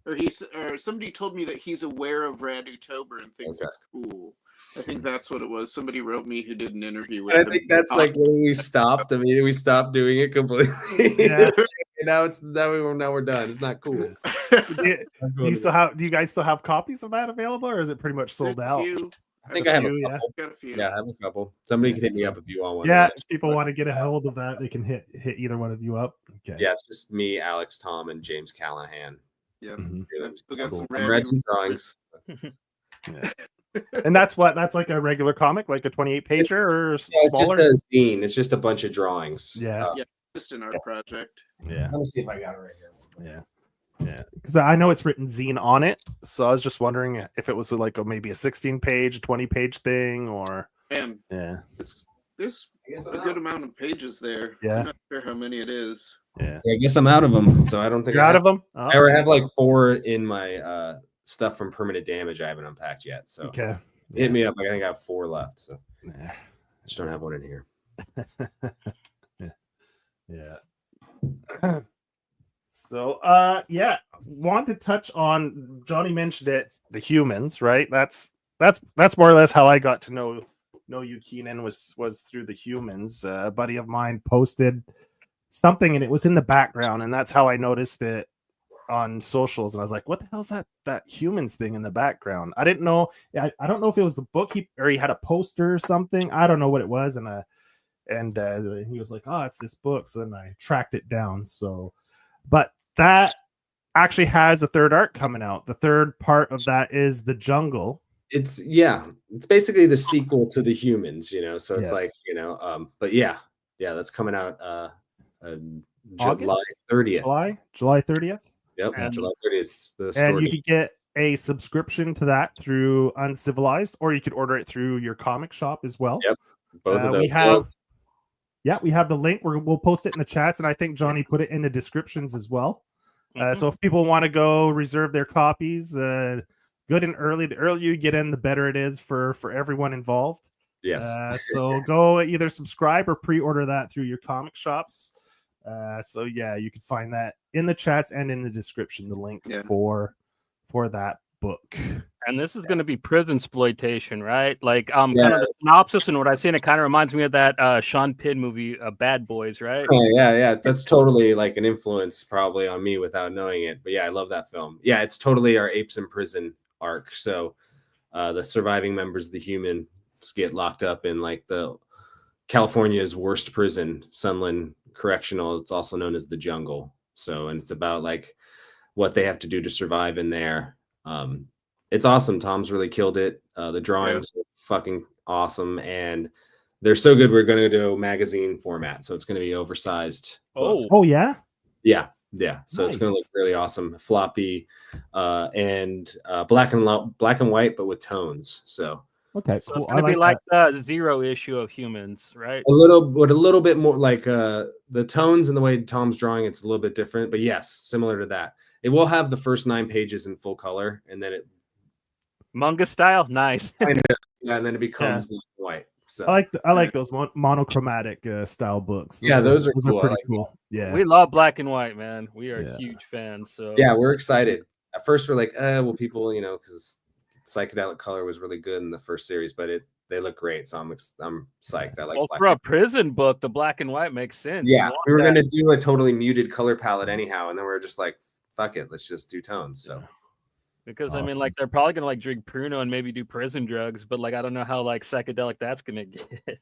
Or somebody told me that he's aware of Radu-tober and thinks it's cool. I think that's what it was. Somebody wrote me who did an interview with him. I think that's like when we stopped. I mean, we stopped doing it completely. Yeah. now we're done. It's not cool. Do you guys still have copies of that available, or is it pretty much sold out? I think I have a couple. Got a few. Yeah, I have a couple. Somebody can hit me up if you want one. Yeah, if people want to get a hold of that, they can hit either one of you up. Okay. Yeah, it's just me, Alex, Tom, and James Callahan. Yeah, I've still got some Radu drawings. And that's like a regular comic, like a 28 pager or smaller. It's just a zine. It's just a bunch of drawings. Just an art project. Let me see if I got it right here. Yeah, because I know it's written zine on it, so I was just wondering if it was like maybe a 16-page, 20-page thing, or there's a good amount of pages there. Yeah, I'm not sure how many it is. Yeah, I guess I'm out of them, so I don't think you're out of them. I have like 4 in my stuff from Permanent Damage I haven't unpacked yet. So hit me up. I think I have 4 left. So I just don't have one in here. So want to touch on, Johnny mentioned it, the Humans, right? That's more or less how I got to know you, Keenan, was through the Humans. A buddy of mine posted something and it was in the background, and that's how I noticed it on socials, and I was like, what the hell's that Humans thing in the background? I didn't know. I don't know if it was the book he had a poster or something. I don't know what it was, and he was like, oh, it's this book. So then I tracked it down. So, but that actually has a third arc coming out. The third part of that is The Jungle. It's basically the sequel to the Humans, so it's like, but that's coming out July 30th. July 30th. Yep, July 30th. The and you could get a subscription to that through Uncivilized, or you could order it through your comic shop as well. Yep. Both of those. We have the link. We'll post it in the chats, and I think Johnny put it in the descriptions as well. So if people want to go reserve their copies, good and early. The earlier you get in, the better it is for everyone involved. Yes. So go either subscribe or pre-order that through your comic shops. So yeah, you can find that in the chats and in the description, the link for that book. And this is going to be prison exploitation, right? Like kind of the synopsis and what I seen, it kind of reminds me of that Sean Penn movie, Bad Boys, right? Yeah. That's totally like an influence probably on me without knowing it. But yeah, I love that film. Yeah, it's totally our Apes in Prison arc. So the surviving members of the Humans get locked up in like the California's worst prison, Sunland Correctional. It's also known as the Jungle. So, and it's about like what they have to do to survive in there. It's awesome. Tom's really killed it. The drawings are fucking awesome, and they're so good. We're going to do magazine format, so it's going to be oversized. Oh yeah. So it's going to look really awesome, floppy, and black and white, but with tones. So okay, so cool. It's going to be like the Zero issue of Humans, right? A little bit more like the tones and the way Tom's drawing. It's a little bit different, but yes, similar to that. It will have the first 9 pages in full color, and then it manga style, nice. And then it becomes black and white. So I like those monochromatic style books. Those are cool. Pretty cool. Yeah, we love black and white, man. We are huge fans. So yeah, we're excited. At first, we're like, well, people, because psychedelic color was really good in the first series, but they look great. So I'm psyched. I like. Well, for a prison book, the black and white makes sense. Yeah, we were gonna do a totally muted color palette anyhow, and then we were just like, fuck it, let's just do tones. So. Because I mean, like they're probably gonna like drink Pruno and maybe do prison drugs, but like I don't know how like psychedelic that's gonna get.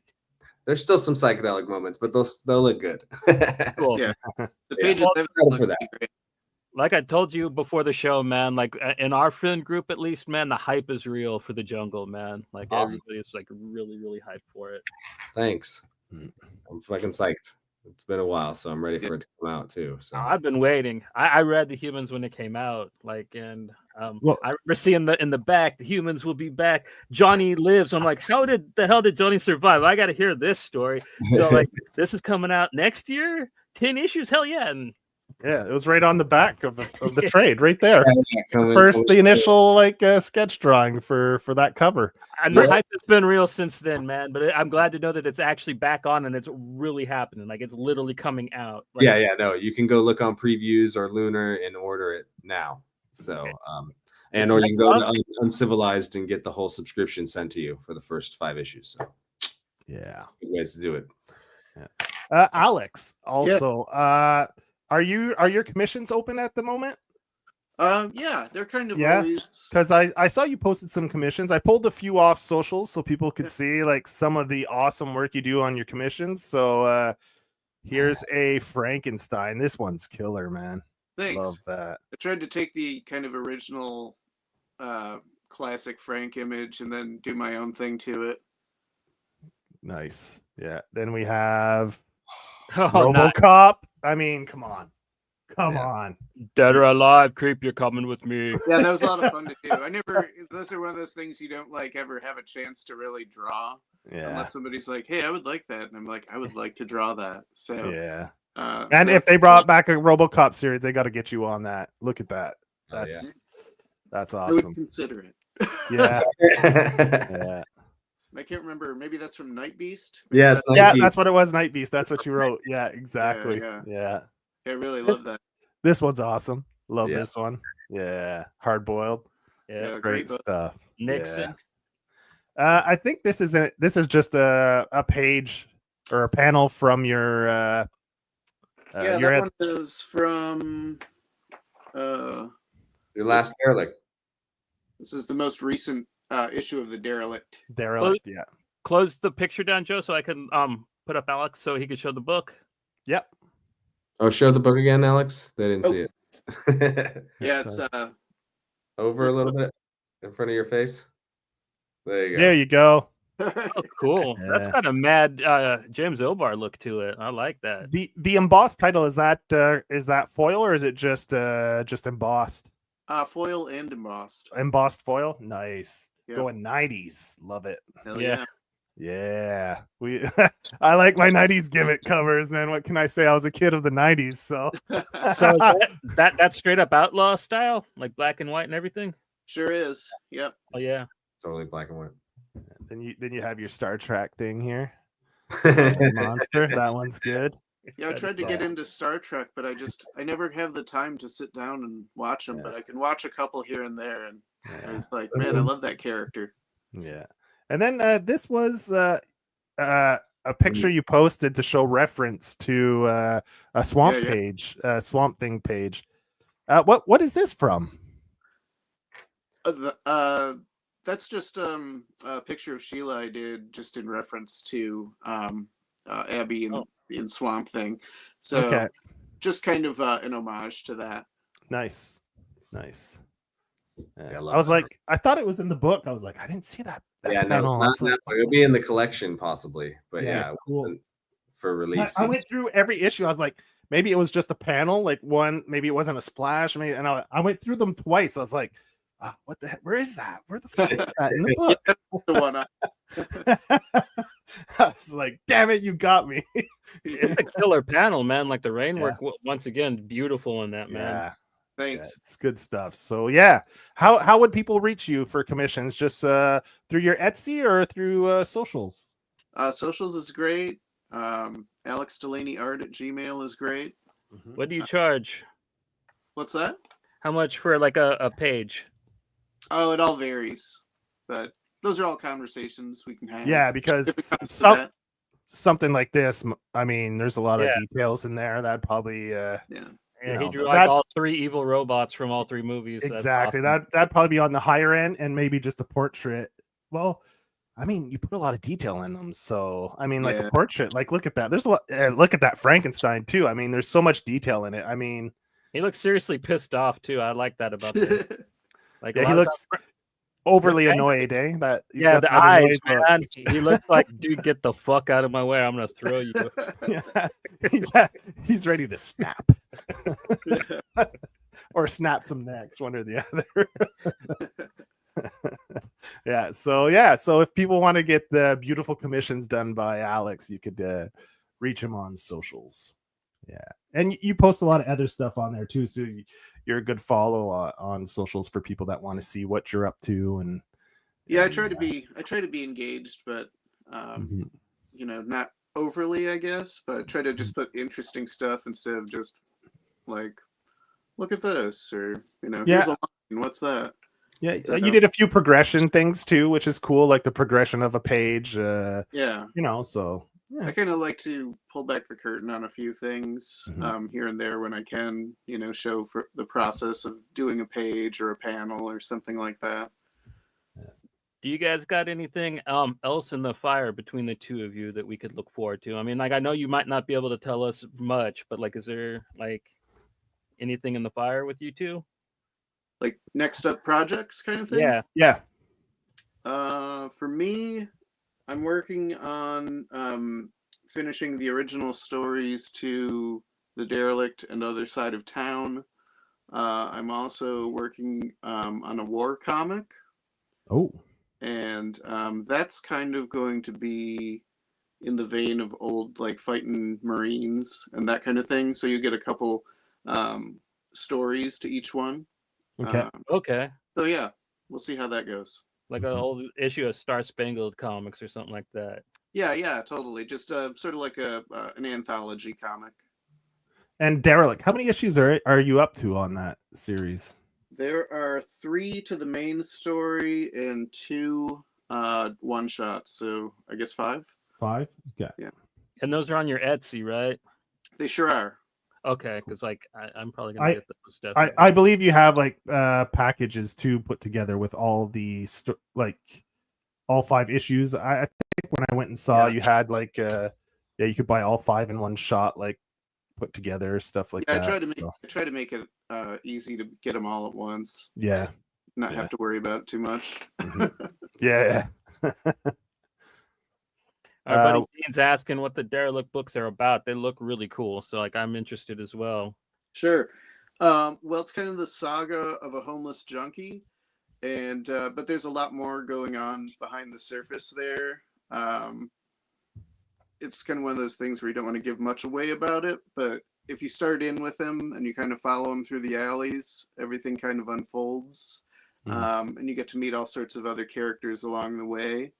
There's still some psychedelic moments, but they'll look good. Cool. Yeah, the pages for that. Great. Like I told you before the show, man. Like in our friend group, at least, man, the hype is real for the Jungle, man. Like everybody is like really, really hyped for it. Thanks. I'm fucking psyched. It's been a while, so I'm ready for it to come out too. So I've been waiting. I read the Humans when it came out, like, and I remember seeing in the back, the Humans will be back. Johnny lives. I'm like, how the hell did Johnny survive? I got to hear this story. So like, this is coming out next year, 10 issues. Hell yeah! And yeah, it was right on the back of the trade, right there. The initial like sketch drawing for that cover. And the hype has been real since then, man. But I'm glad to know that it's actually back on and it's really happening. Like it's literally coming out. Like, no, you can go look on previews or Lunar and order it now. So, or you can go to Uncivilized and get the whole subscription sent to you for the first 5 issues. So, yeah, good ways to do it. Yeah. Alex, also, are your commissions open at the moment? Yeah, they're kind of always, because I saw you posted some commissions. I pulled a few off socials so people could see like some of the awesome work you do on your commissions. So here's a Frankenstein. This one's killer, man. Thanks. Love that. I tried to take the kind of original classic Frank image and then do my own thing to it. Nice. Yeah. Then we have RoboCop. I mean, come on. Dead or alive, creep, you're coming with me. Yeah, that was a lot of fun to do. Those are one of those things you don't like ever have a chance to really draw. Yeah. Unless somebody's like, hey, I would like that. And I'm like, I would like to draw that. So yeah. And if they brought back a RoboCop series, they got to get you on that. Look at that. That's awesome. I would consider it. Yeah. Yeah. I can't remember. Maybe that's from Night Beast. That's what it was. Night Beast. That's what you wrote. Yeah, exactly. Yeah. I really love that. This one's awesome. Love this one. Yeah. Hard boiled. Yeah. Great stuff. Nixon. Yeah. I think this is just a page or a panel from your that one is from your last Derelict. This is the most recent issue of the Derelict. Yeah. Close the picture down, Joe, so I can put up Alex so he can show the book. Yep. Oh, show the book again, Alex. They didn't see it. Yeah, it's over a little bit in front of your face. There you go. There you go. Oh, cool. Yeah. That's got a mad James O'Barr look to it. I like that. The embossed title is that foil or is it just embossed? Foil and embossed. Embossed foil, nice. Yep. Going 90s, love it. Hell Yeah. Yeah, we. I like my 90s gimmick covers, man. What can I say? I was a kid of the 90s, so. yeah. So is that's straight up outlaw style, like black and white and everything. Sure is. Yep. Oh yeah. Totally black and white. Then you have your Star Trek thing here. Monster, that one's good. Yeah, I tried to get into Star Trek, but I never have the time to sit down and watch them. Yeah. But I can watch a couple here and there, and Yeah. it's like, man, I love that character. Yeah. And then this was a picture you posted to show reference to a Swamp page, Swamp Thing page. What is this from? That's just a picture of Sheila I did just in reference to Abby in Swamp Thing. So just kind of an homage to that. Nice. Yeah, I was like, I thought it was in the book. I was like, I didn't see that. Yeah, no, it's not, it'll be in the collection possibly, but yeah, it wasn't for release. I went through every issue. I was like, maybe it was just a panel, like one, maybe it wasn't a splash. Maybe, and I went through them twice. I was like, what the heck? Where is that? Where the fuck is that in the book? The one I was like, damn it, you got me. It's a killer panel, man. Like the rainwork, once again, beautiful in that, man. Yeah. Thanks. Yeah, it's good stuff. So yeah, how would people reach you for commissions? Just through your Etsy or through socials? Socials is great. Alex Delaney art at Gmail is great. What do you charge? What's that? How much for like a page? Oh, it all varies, but those are all conversations we can have. Yeah, because something like this, I mean, there's a lot of details in there. That'd probably Yeah, he drew like all three evil robots from all three movies. Exactly. Awesome. That'd probably be on the higher end, and maybe just a portrait. Well, I mean, you put a lot of detail in them, so I mean, like a portrait. Like, look at that. There's a lot. Look at that Frankenstein too. I mean, there's so much detail in it. I mean, he looks seriously pissed off too. I like that about him. Like, he looks overly annoyed, eh? That the eyes, man. He looks like, dude, get the fuck out of my way. I'm gonna throw you. He's ready to snap. Or snap some necks, one or the other. So if people want to get the beautiful commissions done by Alex, you could reach him on socials. Yeah, and you post a lot of other stuff on there too, so you're a good follow on socials for people that want to see what you're up to. And I try to be engaged, but you know, not overly, I guess, but try to just put interesting stuff instead of just like, look at this, or here's a line, what's that? Yeah, you did a few progression things too, which is cool, like the progression of a page. So I kind of like to pull back the curtain on a few things here and there when I can, show for the process of doing a page or a panel or something like that. Do you guys got anything else in the fire between the two of you that we could look forward to? I mean, like, I know you might not be able to tell us much, but like, is there like anything in the fire with you two? Like next up projects kind of thing? Yeah. For me, I'm working on finishing the original stories to The Derelict and Other Side of Town. I'm also working on a war comic. Oh. And that's kind of going to be in the vein of old, like, fighting Marines and that kind of thing. So you get a couple stories to each one. Okay. So yeah, we'll see how that goes. Like an old issue of Star Spangled Comics or something like that. Yeah, totally. Just sort of like an anthology comic. And Derelict, how many issues are you up to on that series? There are 3 to the main story and 2 one-shots, so I guess 5. 5? Okay. Yeah. And those are on your Etsy, right? They sure are. Okay, because like I'm probably gonna get those stuff. I believe you have like packages too put together with all the all 5 issues. I think when I went and saw you had like you could buy all 5 in one shot, like put together stuff like that. I try to make it easy to get them all at once. Yeah. Not have to worry about it too much. Yeah. Our buddy Dean's asking what the Derelict books are about. They look really cool, so like I'm interested as well. Sure. Well, it's kind of the saga of a homeless junkie, and but there's a lot more going on behind the surface there. It's kind of one of those things where you don't want to give much away about it, but if you start in with him and you kind of follow him through the alleys, everything kind of unfolds, and you get to meet all sorts of other characters along the way.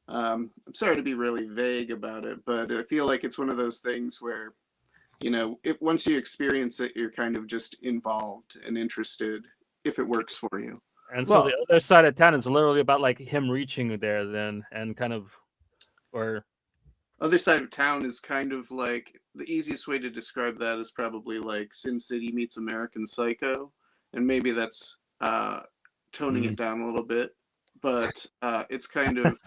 I'm sorry to be really vague about it, but I feel like it's one of those things where, once you experience it, you're kind of just involved and interested if it works for you. And so the other side of town is literally about like him reaching there then and kind of, or Other side of town is kind of like, the easiest way to describe that is probably like Sin City meets American Psycho, and maybe that's toning it down a little bit, but it's kind of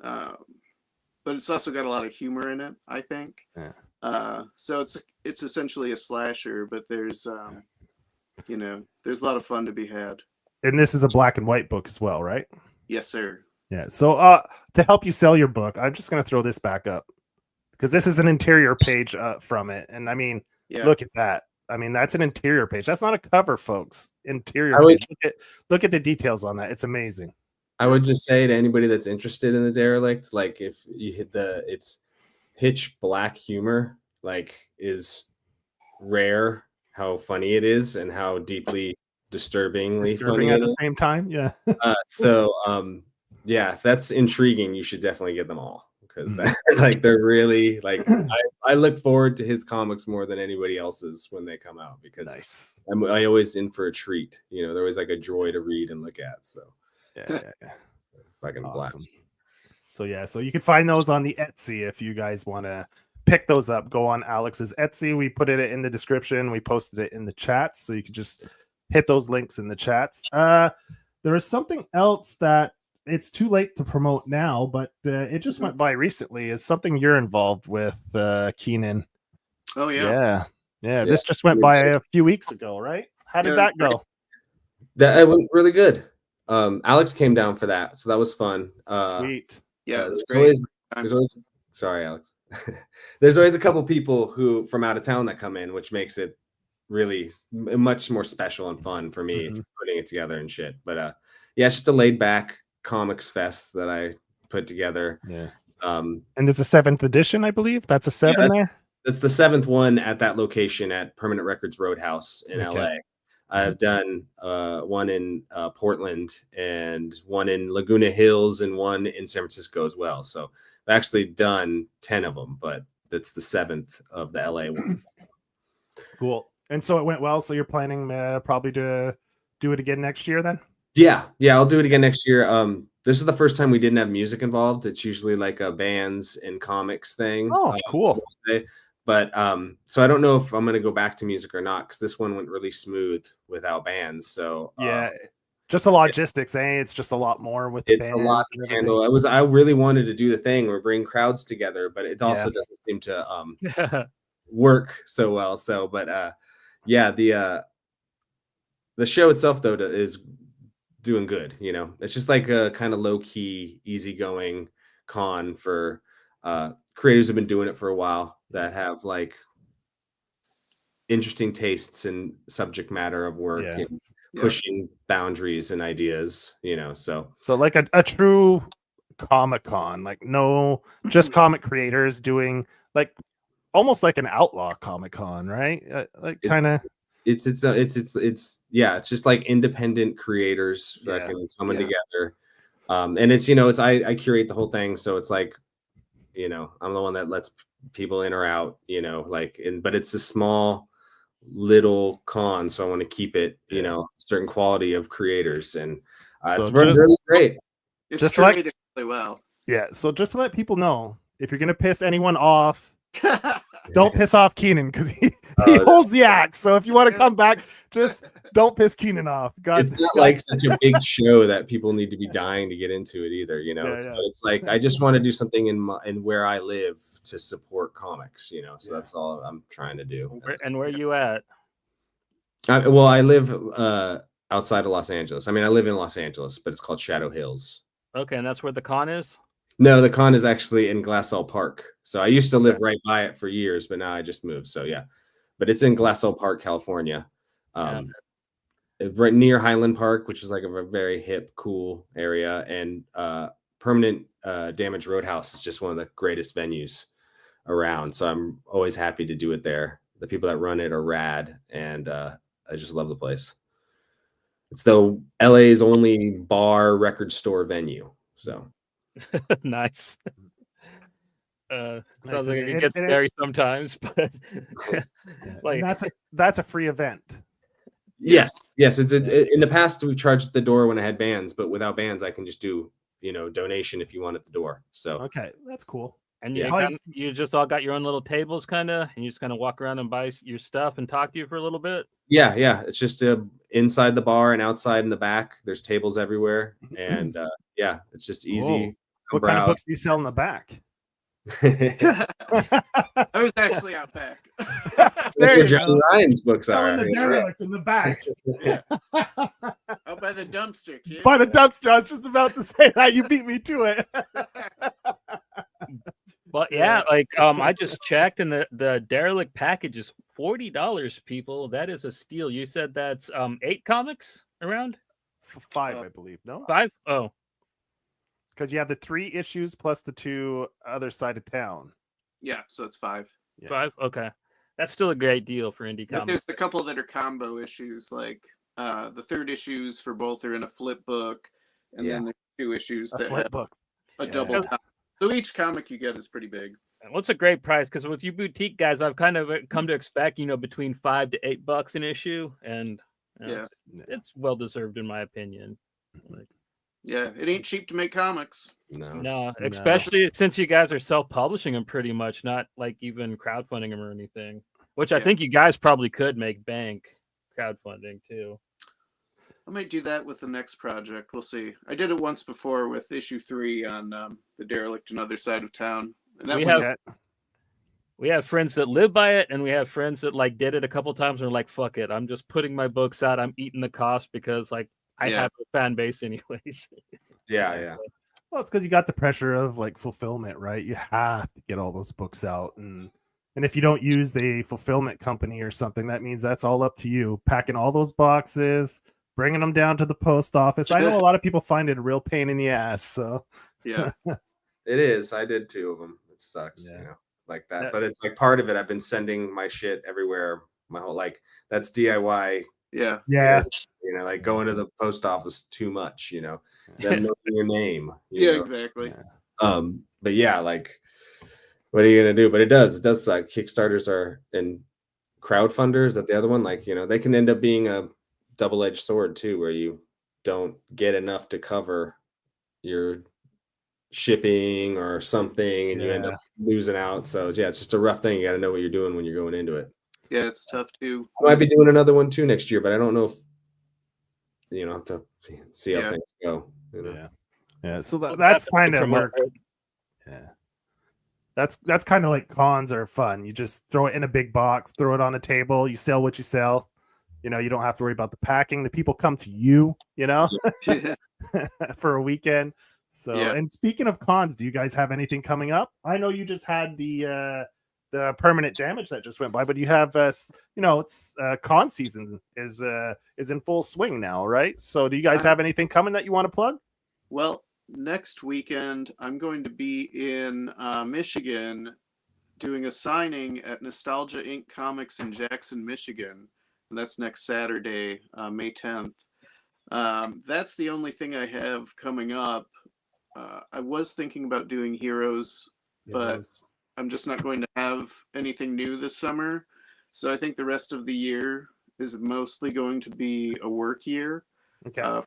but it's also got a lot of humor in it, I think. So it's essentially a slasher, but there's there's a lot of fun to be had. And this is a black and white book as well, right? Yes, sir. Yeah. So to help you sell your book, I'm just going to throw this back up because this is an interior page from it. And I mean, look at that. I mean, that's an interior page. That's not a cover, folks. Interior page. Look at the details on that. It's amazing. I would just say to anybody that's interested in the Derelict, like if you hit it's pitch black humor, like is rare how funny it is and how deeply disturbingly funny at the same time. Yeah. Yeah, if that's intriguing, you should definitely get them all because they're really like I look forward to his comics more than anybody else's when they come out because I always in for a treat. They're always like a joy to read and look at. So yeah. Fucking awesome. Blast. So you can find those on the Etsy if you guys want to pick those up. Go on Alex's Etsy. We put it in the description. We posted it in the chats, so you can just hit those links in the chats. There is something else that it's too late to promote now, but it just went by recently. Is something you're involved with, Keenan? Oh yeah. This just went by a few weeks ago, right? How did that go? That went really good. Alex came down for that, so that was fun. Sweet. Yeah, it's great. Sorry, Alex. There's always a couple people who from out of town that come in, which makes it really much more special and fun for me putting it together and shit. But it's just a laid back comics fest that I put together. Yeah. And there's a 7th edition, I believe. That's a 7 there. That's the 7th one at that location at Permanent Records Roadhouse in LA. I've done one in Portland and one in Laguna Hills and one in San Francisco as well. So I've actually done 10 of them, but that's the 7th of the LA one. Cool. And so it went well. So you're planning probably to do it again next year then? Yeah, I'll do it again next year. This is the first time we didn't have music involved. It's usually like a bands and comics thing. Oh, cool. But so I don't know if I'm going to go back to music or not because this one went really smooth without bands. So just a logistics, It's just a lot more with the bands. It's a lot to handle. I really wanted to do the thing where bring crowds together, but it also doesn't seem to work so well. So, but the show itself though is doing good. It's just like a kind of low key, easygoing con for creators have been doing it for a while that have like interesting tastes and subject matter of work and pushing boundaries and ideas, so like a true Comic-Con, like no, just comic creators doing like almost like an outlaw Comic-Con, right? Like kind of it's just like independent creators coming together. And it's I curate the whole thing, so it's like I'm the one that lets people in or out, but it's a small little con, so I want to keep it, certain quality of creators, and it's really great. It's curated really well. Yeah, so just to let people know, if you're gonna piss anyone off, don't piss off Keenan because he holds the axe. So if you want to come back, just don't piss Keenan off. It's not like such a big show that people need to be dying to get into it either. It's like I just want to do something in where I live to support comics. So that's all I'm trying to do. And where are you at? I live outside of Los Angeles. I mean, I live in Los Angeles, but it's called Shadow Hills. Okay, and that's where the con is? No, the con is actually in Glassell Park. So I used to live right by it for years, but now I just moved. So yeah, but it's in Glassell Park, California. Right near Highland Park, which is like a very hip, cool area, and Permanent Damage Roadhouse is just one of the greatest venues around. So I'm always happy to do it there. The people that run it are rad, and I just love the place. It's the LA's only bar record store venue. So Nice. Sounds Nice. like it gets scary sometimes, but like that's a free event. yes. It's in the past we charged at the door when I had bands, but without bands I can just do donation if you want at the door. So okay, that's cool. And you just all got your own little tables, kind of, and you just kind of walk around and buy your stuff and talk to you for a little bit. Yeah. It's just inside the bar and outside in the back. There's tables everywhere, and it's just easy. What kind of books do you sell in the back? I was actually out back. There you John Ryan's books selling are. The derelict in the back. Out by the dumpster, kid. By the dumpster. I was just about to say that. You beat me to it. But yeah, like I just checked, and the derelict package is $40. People, that is a steal. You said that's 8 comics around? 5, I believe. No, 5. Oh, because you have the 3 issues plus the 2 other side of town. Yeah, so it's 5. Yeah. 5. Okay, that's still a great deal for indie But comics. there's a couple that are combo issues, like the 3rd issues for both are in a flip book, and then there's 2 issues A that flip have book. a double. So each comic you get is pretty big. What's a great price? Because with you boutique guys, I've kind of come to expect, between $5 to $8 an issue, and it's well deserved in my opinion. Like, yeah, it ain't cheap to make comics. No, especially since you guys are self-publishing them pretty much, not like even crowdfunding them or anything. Which I think you guys probably could make bank crowdfunding too. I might do that with the next project. We'll see. I did it once before with issue 3 on the derelict and other side of town. And that we have friends that live by it, and we have friends that like did it a couple times and are like, fuck it, I'm just putting my books out. I'm eating the cost because like I have a fan base anyways. Yeah. Well, it's because you got the pressure of like fulfillment, right? You have to get all those books out, and if you don't use a fulfillment company or something, that means that's all up to you. Packing all those boxes, bringing them down to the post office. I know a lot of people find it a real pain in the ass. So yeah, it is. I did 2 of them. It sucks, like that. But it's like part of it. I've been sending my shit everywhere. My whole that's DIY. Yeah. Like going to the post office too much. Then knowing your name. Exactly. But yeah, like, what are you gonna do? But it does suck. Kickstarters are and crowdfunders. That the other one, like they can end up being a double-edged sword too, where you don't get enough to cover your shipping or something, and you end up losing out. So yeah, it's just a rough thing. You got to know what you're doing when you're going into it. Yeah, it's tough too. I might be doing another one too next year, but I don't know if I have to see how things go. Yeah. So that's kind of work. Yeah. That's kind of like cons are fun. You just throw it in a big box, throw it on a table, you sell what you sell. You don't have to worry about the packing. The people come to you, for a weekend. So, and speaking of cons, do you guys have anything coming up? I know you just had the permanent damage that just went by, but you have, it's con season is in full swing now, right? So, do you guys have anything coming that you want to plug? Well, next weekend I'm going to be in Michigan doing a signing at Nostalgia Inc. Comics in Jackson, Michigan. And that's next Saturday, May 10th. That's the only thing I have coming up. I was thinking about doing Heroes, but I'm just not going to have anything new this summer. So I think the rest of the year is mostly going to be a work year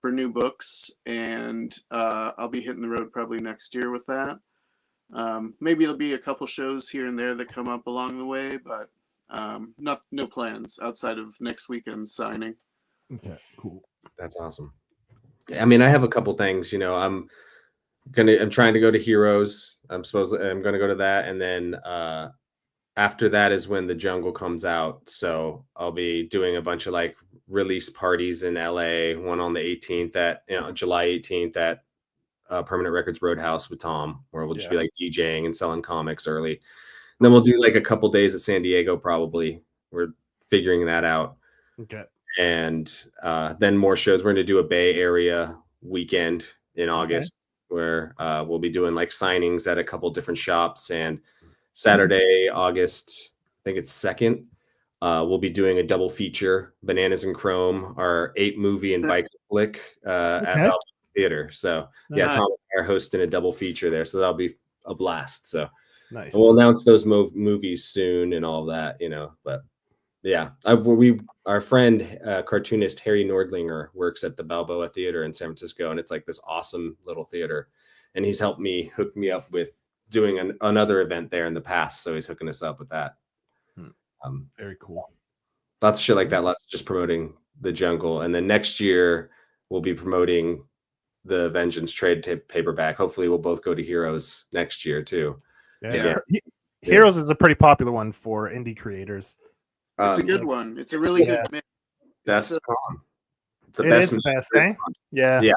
for new books. And I'll be hitting the road probably next year with that. Maybe there'll be a couple shows here and there that come up along the way, but no plans outside of next weekend's signing. Okay, cool. That's awesome. I mean, I have a couple things. I'm trying to go to Heroes. I'm going to go to that, and then after that is when The Jungle comes out. So I'll be doing a bunch of like release parties in LA. One on the 18th at July 18th at Permanent Records Roadhouse with Tom, where we'll just be like DJing and selling comics early. And then we'll do like a couple days at San Diego, probably. We're figuring that out. Okay. And then more shows. We're going to do a Bay Area weekend in August where we'll be doing like signings at a couple different shops. And Saturday, August, I think it's 2nd, we'll be doing a double feature, Bananas and Chrome, our 8-movie and bike flick at Balboa Theater. So yeah, Tom and I are hosting a double feature there. So that'll be a blast. So nice. we'll announce those movies soon and all that, but yeah, our friend, cartoonist Harry Nordlinger works at the Balboa Theater in San Francisco, and it's like this awesome little theater. And he's helped me hook me up with doing another event there in the past, so he's hooking us up with that. Very cool. Lots of shit like that. Lots of just promoting the jungle, and then next year we'll be promoting the Vengeance trade paperback. Hopefully, we'll both go to Heroes next year too. Yeah. Heroes is a pretty popular one for indie creators. It's a good one. It's a really good mix. Best con. It's the It best. is the best thing. Yeah. Yeah.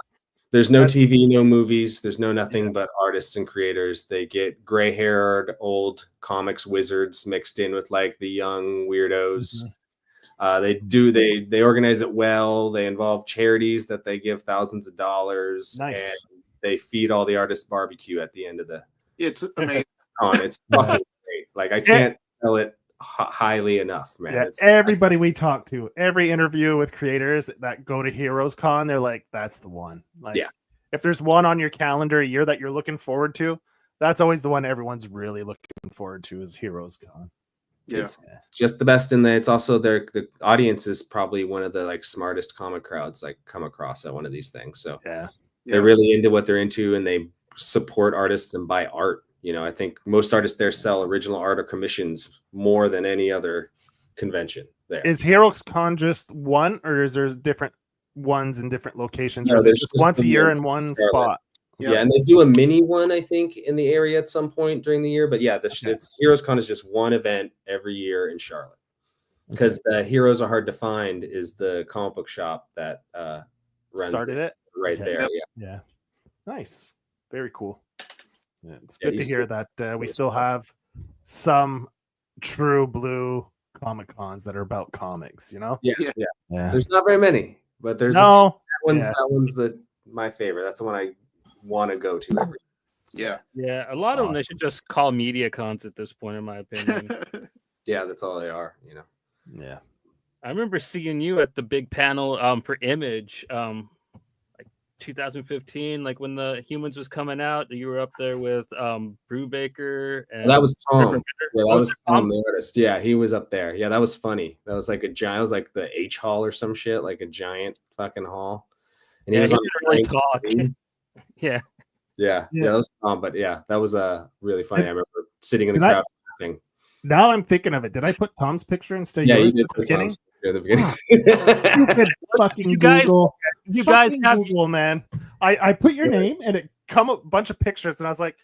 There's no TV, no movies. There's no nothing but artists and creators. They get gray-haired old comics wizards mixed in with like the young weirdos. They organize it well. They involve charities that they give thousands of dollars. Nice. And they feed all the artists barbecue at the end of the. It's amazing. It's fucking great. Like I can't tell it highly enough, man. Yeah, everybody we talk to, every interview with creators that go to Heroes Con, they're like, that's the one. Like, if there's one on your calendar a year that you're looking forward to, that's always the one everyone's really looking forward to is Heroes Con. Yeah. It's just the best in there. It's also the audience is probably one of the like smartest comic crowds like come across at one of these things. So they're really into what they're into, and they support artists and buy art. I think most artists there sell original art or commissions more than any other convention there. Is Heroes Con just one, or is there different ones in different locations? No, or is it there's just just once a the year one in one in Charlotte. spot? Yeah, and they do a mini one, I think, in the area at some point during the year. But yeah, it's Heroes Con is just one event every year in Charlotte. Because the Heroes Are Hard to Find is the comic book shop that started it right there. Yeah. Nice. Very cool. Yeah, it's good to hear that we still have some true blue Comic Cons that are about comics, Yeah. There's not very many, but there's that one's my favorite. That's the one I want to go to every year. Yeah, a lot of them they should just call media cons at this point, in my opinion. Yeah, that's all they are, Yeah. I remember seeing you at the big panel for Image, like 2015, like when the Humans was coming out. You were up there with Brubaker, and that was Tom. Yeah, that was Tom, the artist. Yeah, he was up there. Yeah, that was funny. That was like a giant. It was like the H Hall or some shit, like a giant fucking hall. And he was on really talk. Yeah, that was Tom. But yeah, that was really funny. I remember sitting in the crowd laughing. Now I'm thinking of it. Did I put Tom's picture instead of yours yours you did at the beginning? At the beginning. You guys have Google, man. I put your name and it come up a bunch of pictures, and I was like,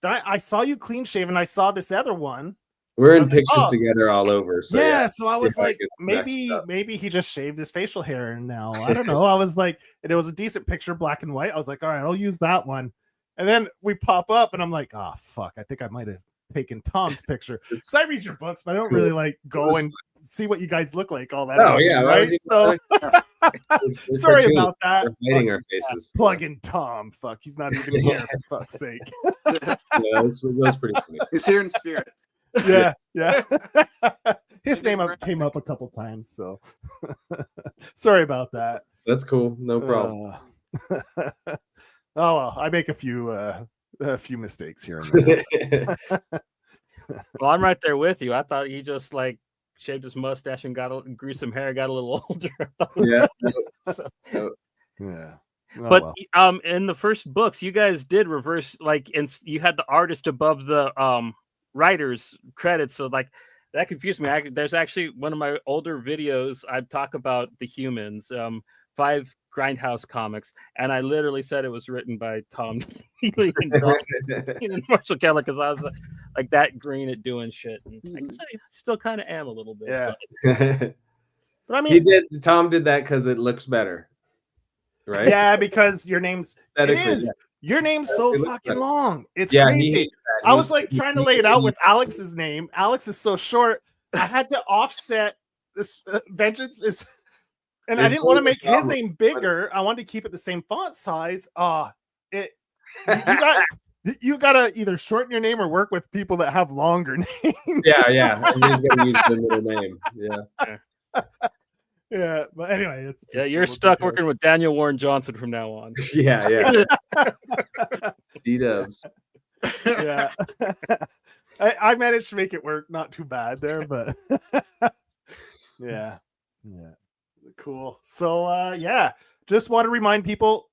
I saw you clean shaven. I saw this other one. We're in pictures together all over. So so I was like, maybe he just shaved his facial hair, and now I don't know. I was like, and it was a decent picture, black and white. I was like, all right, I'll use that one. And then we pop up, and I'm like, oh fuck, I think I might have taken Tom's picture. So I read your books, but I don't really like go and see what you guys look like all that. Oh yeah, right? So sorry about that. We're hiding our faces. Plugging Tom. Fuck, he's not even here. For fuck's sake. That was pretty funny. He's here in spirit. Yeah. His name came up a couple times, so sorry about that. That's cool. No problem. Oh well, I make a few mistakes here and there. Well, I'm right there with you. I thought he just like shaved his mustache and grew some hair, got a little older. Yeah. Yeah. But in the first books, you guys did reverse, like, and you had the artist above the writer's credits, so like that confused me. There's actually one of my older videos. I talk about the Humans, 5 grindhouse comics, and I literally said it was written by Tom Neely and Keenan Marshall Keller, because I was like that green at doing shit, and I guess I still kind of am a little bit. Yeah. But I mean, Tom did that because it looks better, right? Yeah, because your name's your name's so fucking long. It's crazy. I was like trying to lay it out with Alex's name. Alex is so short. I had to offset this. Vengeance is And I didn't want to make his name bigger. I wanted to keep it the same font size. You gotta either shorten your name or work with people that have longer names. Yeah. Everybody's gonna use the middle name. Yeah. Yeah, but anyway, it's just you're stuck working with Daniel Warren Johnson from now on. Yeah. D-dubs. Yeah. I managed to make it work. Not too bad there, but yeah. Cool. So just want to remind people,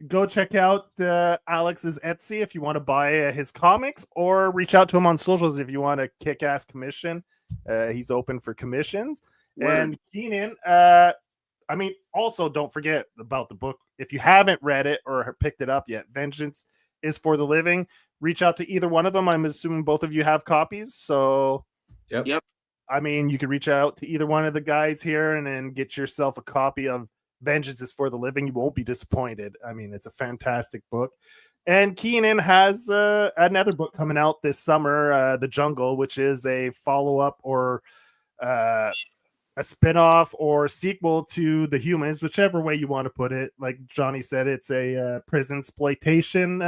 go check out Alex's Etsy if you want to buy his comics, or reach out to him on socials if you want a kick-ass commission. He's open for commissions. Word. And Keenan, also don't forget about the book. If you haven't read it or picked it up yet, Vengeance is for the Living. Reach out to either one of them. I'm assuming both of you have copies. So, Yep. You could reach out to either one of the guys here and then get yourself a copy of Vengeance is for the Living. You won't be disappointed. I mean, it's a fantastic book. And Keenan has another book coming out this summer, The Jungle, which is a follow-up or a spin-off or sequel to The Humans, whichever way you want to put it. Like Johnny said, it's a prison exploitation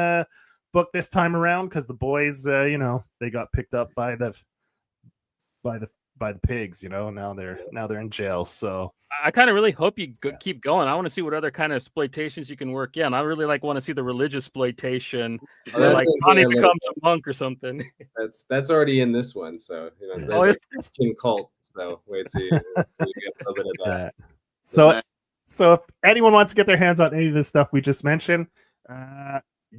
book this time around because the boys, they got picked up by the pigs. Now they're in jail. So I kind of really hope you keep going. I want to see what other kind of exploitations you can work in. I really want to see the religious exploitation, like Johnny becomes a monk or something. That's already in this one, so there's a Christian cult. So wait till you get a little bit of that. So if anyone wants to get their hands on any of this stuff we just mentioned,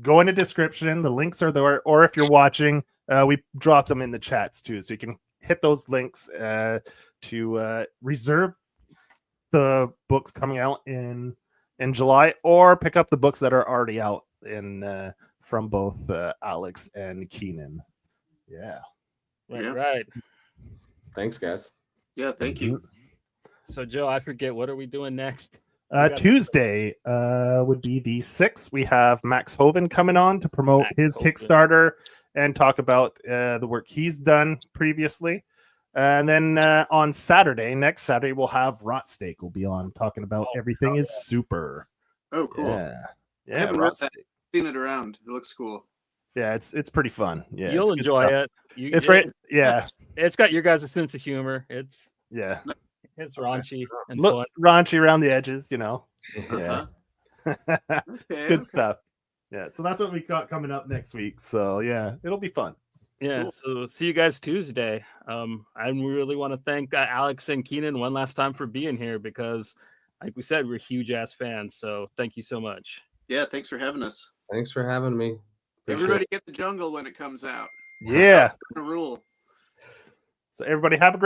go in the description. The links are there, or if you're watching, we dropped them in the chats too, so you can hit those links to reserve the books coming out in July, or pick up the books that are already out from both Alex and Keenan. Yeah. Right. Thanks, guys. Yeah, thank you. So, Joe, I forget, what are we doing next? Tuesday would be the 6th. We have Max Hoven coming on to promote his Kickstarter and talk about the work he's done previously. And then on next Saturday, we'll have Rot Steak will be on talking about Everything is Super. Oh, cool. Yeah, I haven't read that. Seen it around. It looks cool. Yeah, it's pretty fun. Yeah, you'll enjoy it. It's right. Yeah, it's got your guys' sense of humor. It's raunchy and fun. Raunchy around the edges, Yeah, Okay, it's good stuff. Yeah, so that's what we got coming up next week. So yeah, it'll be fun. Yeah, cool. So see you guys Tuesday. I really want to thank Alex and Keenan one last time for being here because, like we said, we're huge ass fans. So thank you so much. Yeah, thanks for having us. Thanks for having me. Everybody get The Jungle when it comes out. Yeah, the rule. So everybody have a great